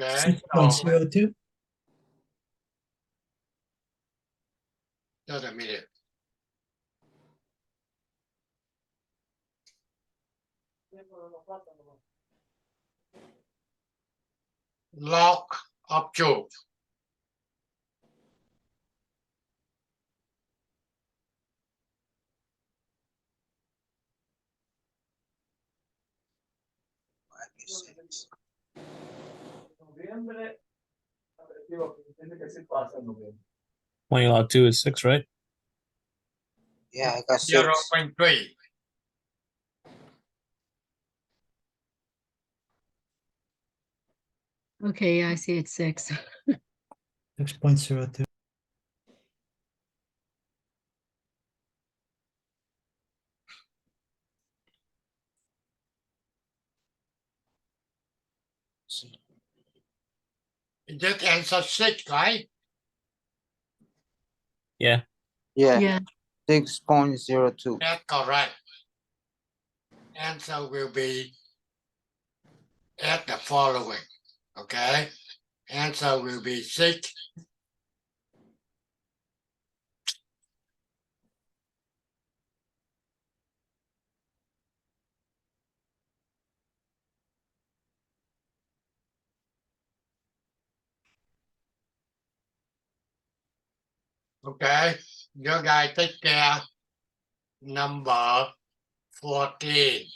Okay, so 6.02. just a minute. Log of 2. When you log 2 is 6, right? Yeah, I got 0 6. 0.3. Okay, yeah, I see it's 6. 6.02. You just answer 6, right? Yeah, 6.02. That's correct. Answer will be at the following. Okay. Answer will be 6. Okay. You guys take care. Number 14.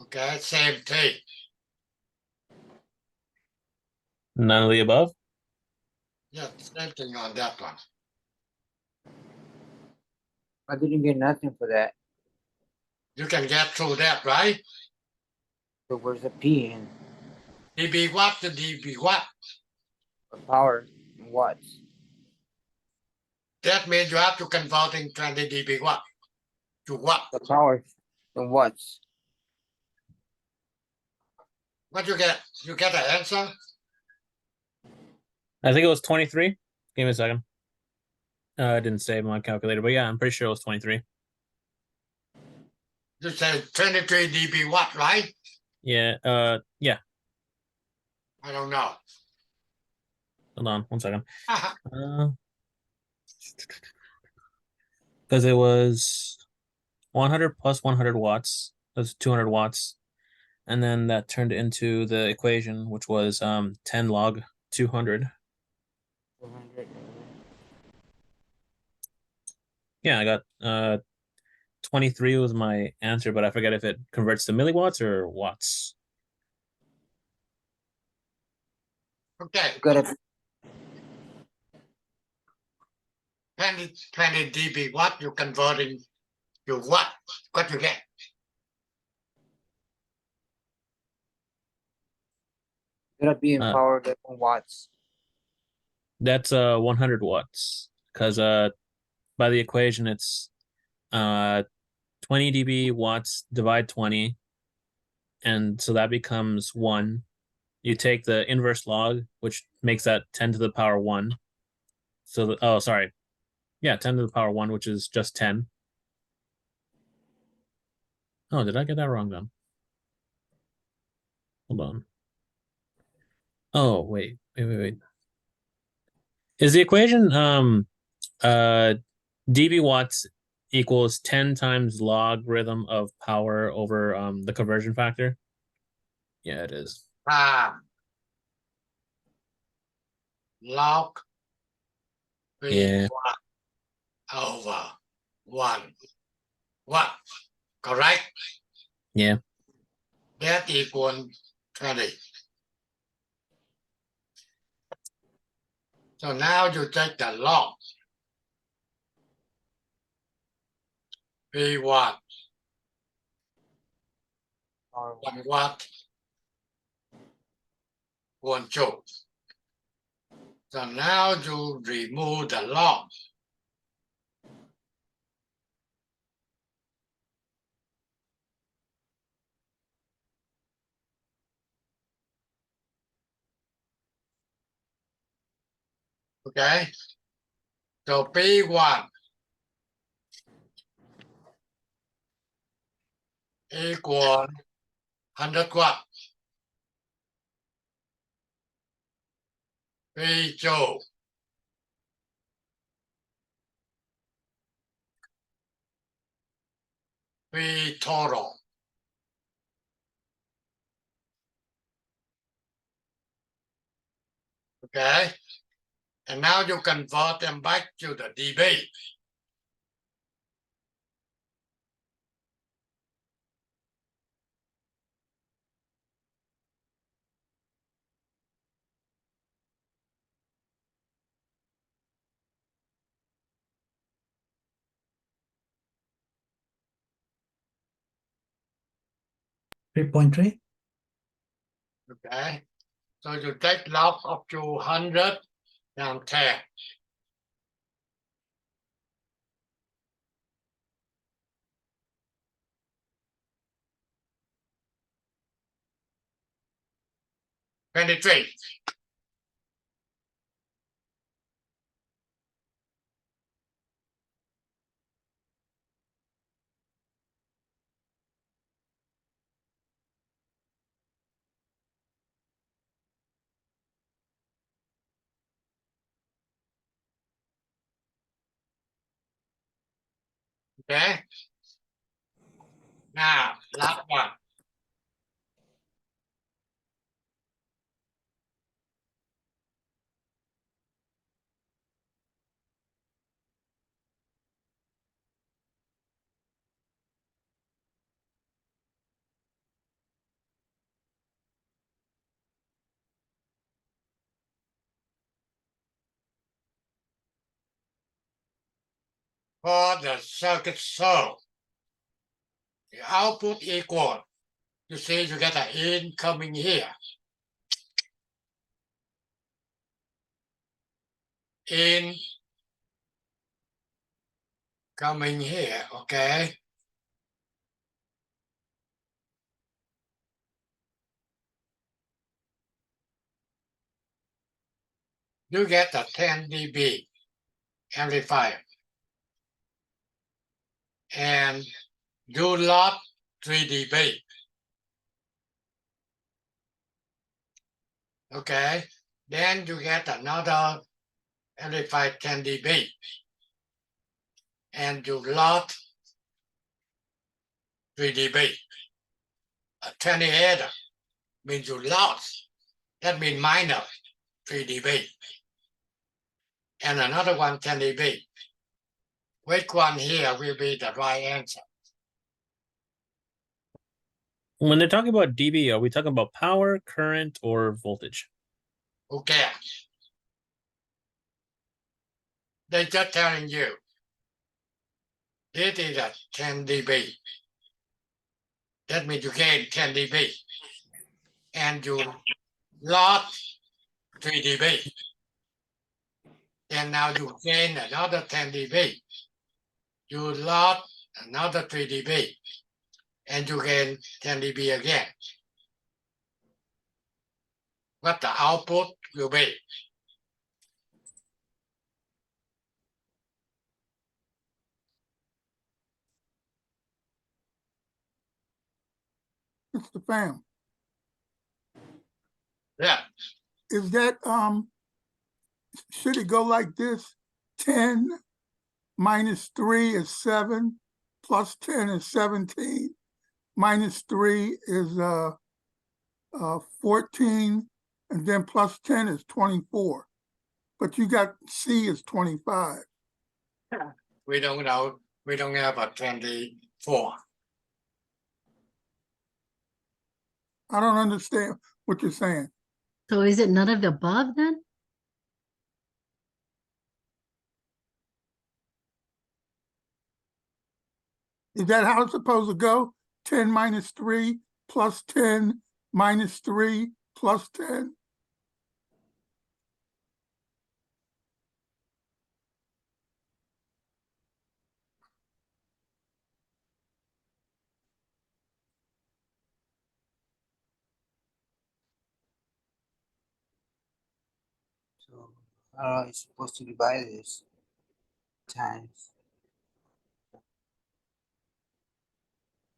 Okay. Same thing. None of the above. Yeah, same thing on that one. I didn't get nothing for that. You can get through that, right? So where's the P in? dB what to dB what? The power in watts. That means you have to convert in 20 dB what to what? The power in watts. What you get? You get the answer? I think it was 23. Give me a second. I didn't save my calculator, but yeah, I'm pretty sure it was 23. You say 23 dB what, right? Yeah. Yeah. I don't know. Hold on 1 second. Because it was 100 plus 100 watts. That's 200 watts, and then that turned into the equation, which was 10 log 200. 200. Yeah, I got 23 was my answer, but I forget if it converts to milliwatts or watts. Okay, You gotta 20 dB what you converting to what? What you get? be in Uh, power in watts. That's 100 watts, because by the equation it's 20 dB watts divide 20, and so that becomes 1. You take the inverse log, which makes that 10 to the power 1. So oh, sorry. Yeah, 10 to the power 1, which is just 10. Oh, did I get that wrong then? Hold on. Oh, wait. Is the equation dB watts equals 10 times logarithm of power over the conversion factor? Yeah, it is. Log V Yeah. what over 1. What? Correct? Yeah. That equals 20. So now you take the log V1 Power and what 1 joule. So now you remove the log. Okay? So P1 equal 100 watt. P joule. P total. Okay? And now you convert them back to the dB. .3. Okay? So you take log of 200 and 10. 23. Okay. Now, last one. For the circuit so the output equal. You see, you get an in coming here. In coming here, okay? You get a 10 dB amplifier. And you lost 3 dB. Okay, then you get another amplified 10 dB. And you lost 3 dB. A 28 means you lost. That means minus 3 dB. And another one 10 dB. Which one here will be the right answer? When they're talking about dB, are we talking about power, current, or voltage? Who cares? They're just telling you. This is a 10 dB. That means you gain 10 dB. And you lost 3 dB. And now you gain another 10 dB. You lost another 3 dB. And you gain 10 dB again. What the output will be? Mr. Pham, Yeah, is that, should it go like this? 10 minus 3 is 7, plus 10 is 17, minus 3 is 14, and then plus 10 is 24. But you got C is 25. we don't know. We don't have a 24. I don't understand what you're saying. So is it none of the above then? Is that how it's supposed to go? 10 minus 3 plus 10 minus 3 plus 10? So how are you supposed to divide this times?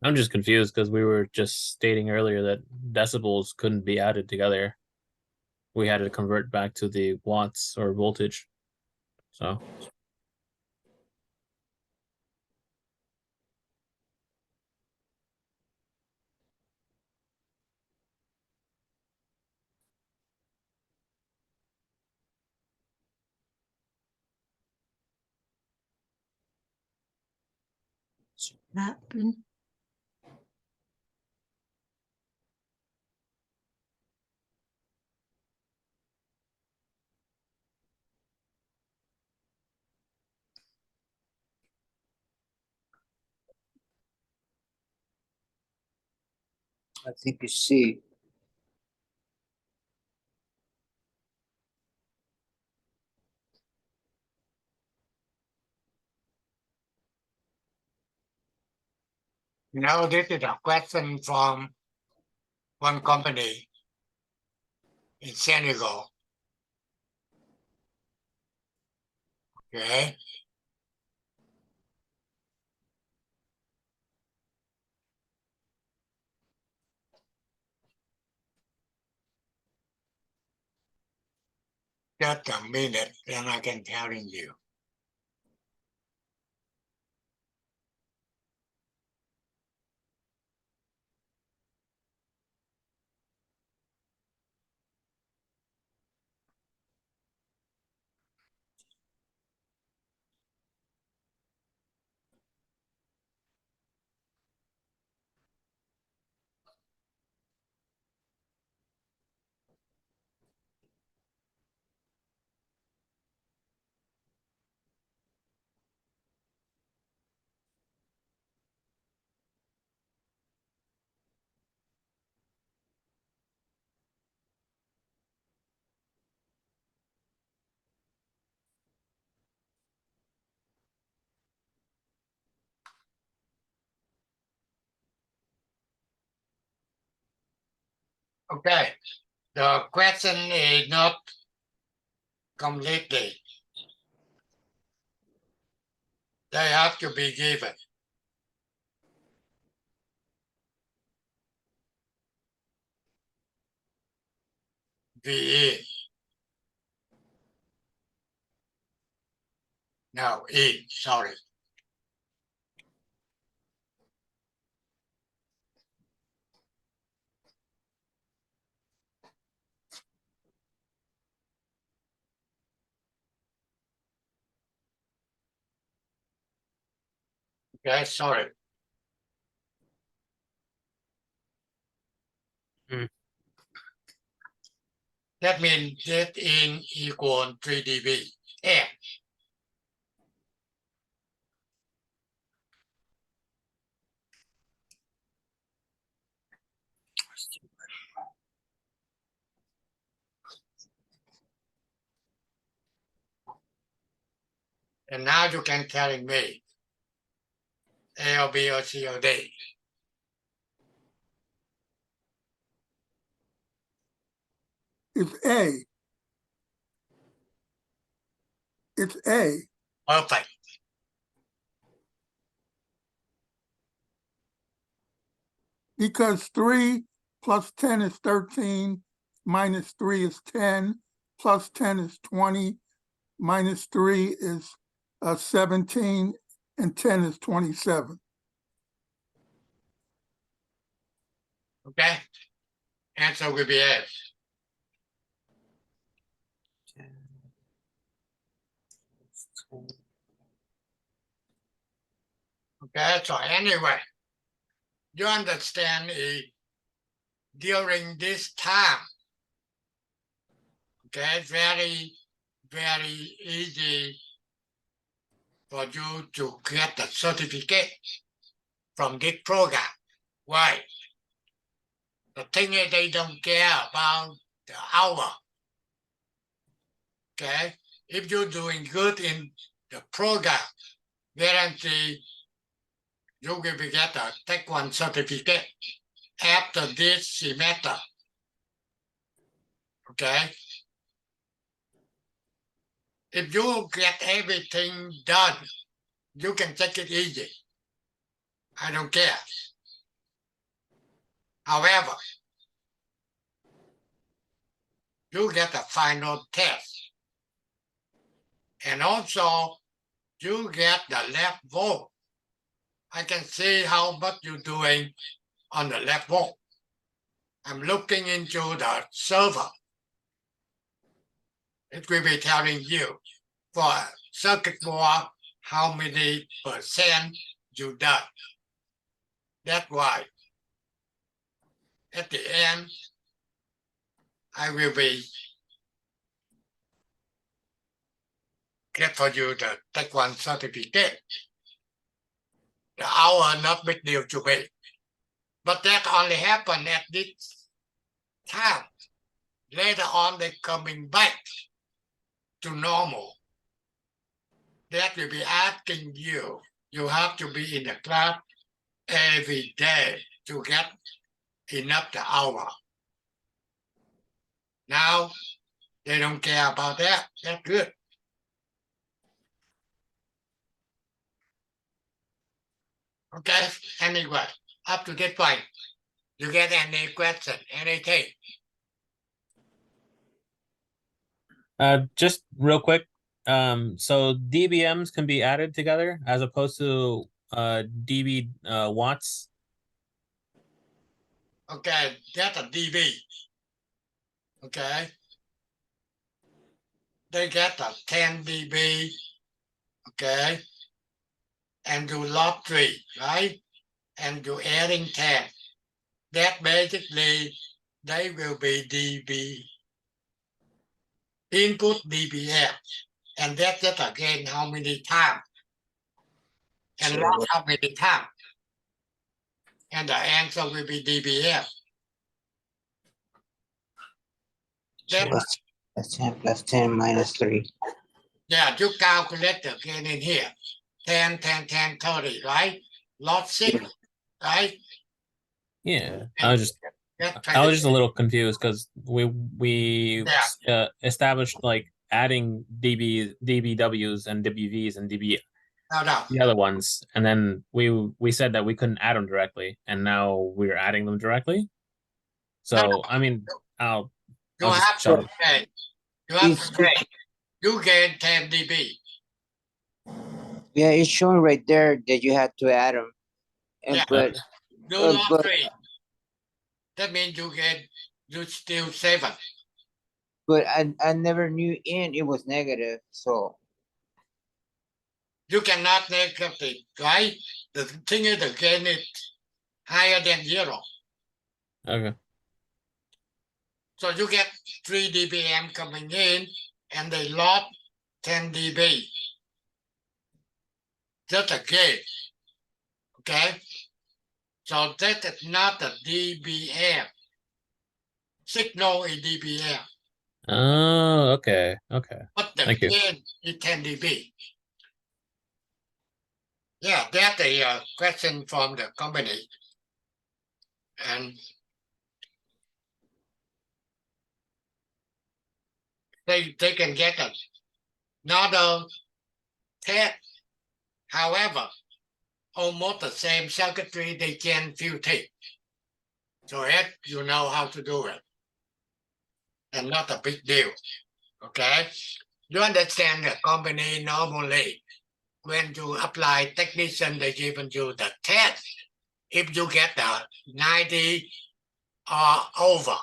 I'm just confused because we were just stating earlier that decibels couldn't be added together. We had to convert back to the watts or voltage. So Happen. I think it's C. This is a question from one company. in Senegal. Okay. Just a minute, then I can tell you. Okay, the question is not completely. They have to be given. VE. No, E, sorry. Okay, sorry. That means that in equal 3 dB. Yeah. And now you can telling me A or B or C or D. It's A. It's A. Perfect. Because 3 plus 10 is 13, minus 3 is 10, plus 10 is 20, minus 3 is 17, and 10 is 27. Okay. Answer will be A. 10 10. Okay, so anyway, you understand during this time, okay, very, very easy for you to get the certificate from this program. Why? The thing is they don't care about the hour. Okay, if you're doing good in the program, guarantee you will get a Take One certificate after this semester. Okay, if you get everything done, you can take it easy. I don't care. However, you get a final test. And also, you get the left vote. I can see how much you're doing on the left vote. I'm looking into the server. It will be telling you for circuit board how many percent you done. That's why at the end, I will be get for you the Take One certificate. The hour not big deal to me. But that only happened at this time. Later on, they're coming back to normal. That will be asking you. You have to be in the class every day to get enough the hour. Now they don't care about that. That's good. Okay, anyway, up to this point, you get any question, anything? Just real quick. So dBms can be added together as opposed to dB watts. Okay, that's a dB. Okay. They get a 10 dB. Okay. And do log 3, right? And do adding 10. That basically they will be dB. Input dBm. And that's just again how many times. And So not how many times. And the answer will be dBm. That, that's 10 plus 10 minus 3. yeah, you calculate again in here. 10, 10, 10, 30, right? Log 6, right? Yeah, That's I was just a little confused because we established like adding dBWs and dBVs and dB no. the other ones, and then we said that we couldn't add them directly, and now we're adding them directly. So I mean, I'll You just have shut to up. say, you gain 10 dB. Yeah, it's showing right there that you had to add them. And Yeah. but Do not but- 3. That means you still 7. but I never knew it was negative. So You cannot negative, right? The thing is the gain is higher than 0. Okay. So you get 3 dBm coming in and they lost 10 dB. Just a gain. Okay? So that is not a dBm. Signal is dBm. Oh, okay. Okay. But the Thank you. gain is 10 dB. Yeah, that's a question from the company. And they can get another test. However, almost the same circuitry they can filter. So that you know how to do it. And not a big deal. Okay? You understand the company normally when you apply technician, they given you the test. If you get the 90 or over,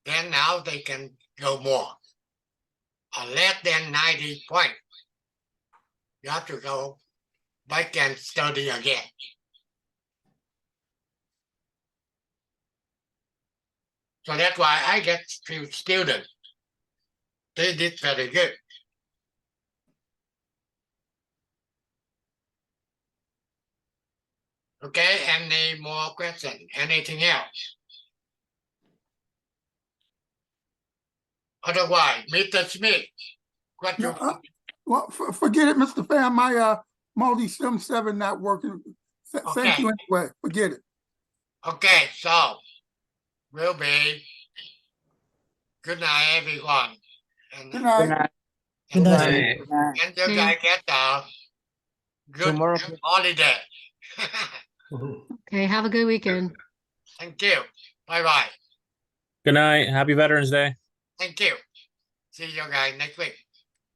then now they can go more. Or less than 90 point. You have to go back and study again. So that's why I get few students. They did very good. Okay, any more questions? Anything else? Otherwise, Mr. Smith, what you No, well, forget it, Mr. Pham. My multi-sim 7 not working. Thank Okay. you anyway. Forget it. okay, so will be good night, everyone. And, Good good night. night. Good night. Hey. Good night. and you guys get a good Tomorrow- holiday. Okay, have a good weekend. Thank you. Bye-bye. Good night. Happy Veterans Day. Thank you. See you guys next week.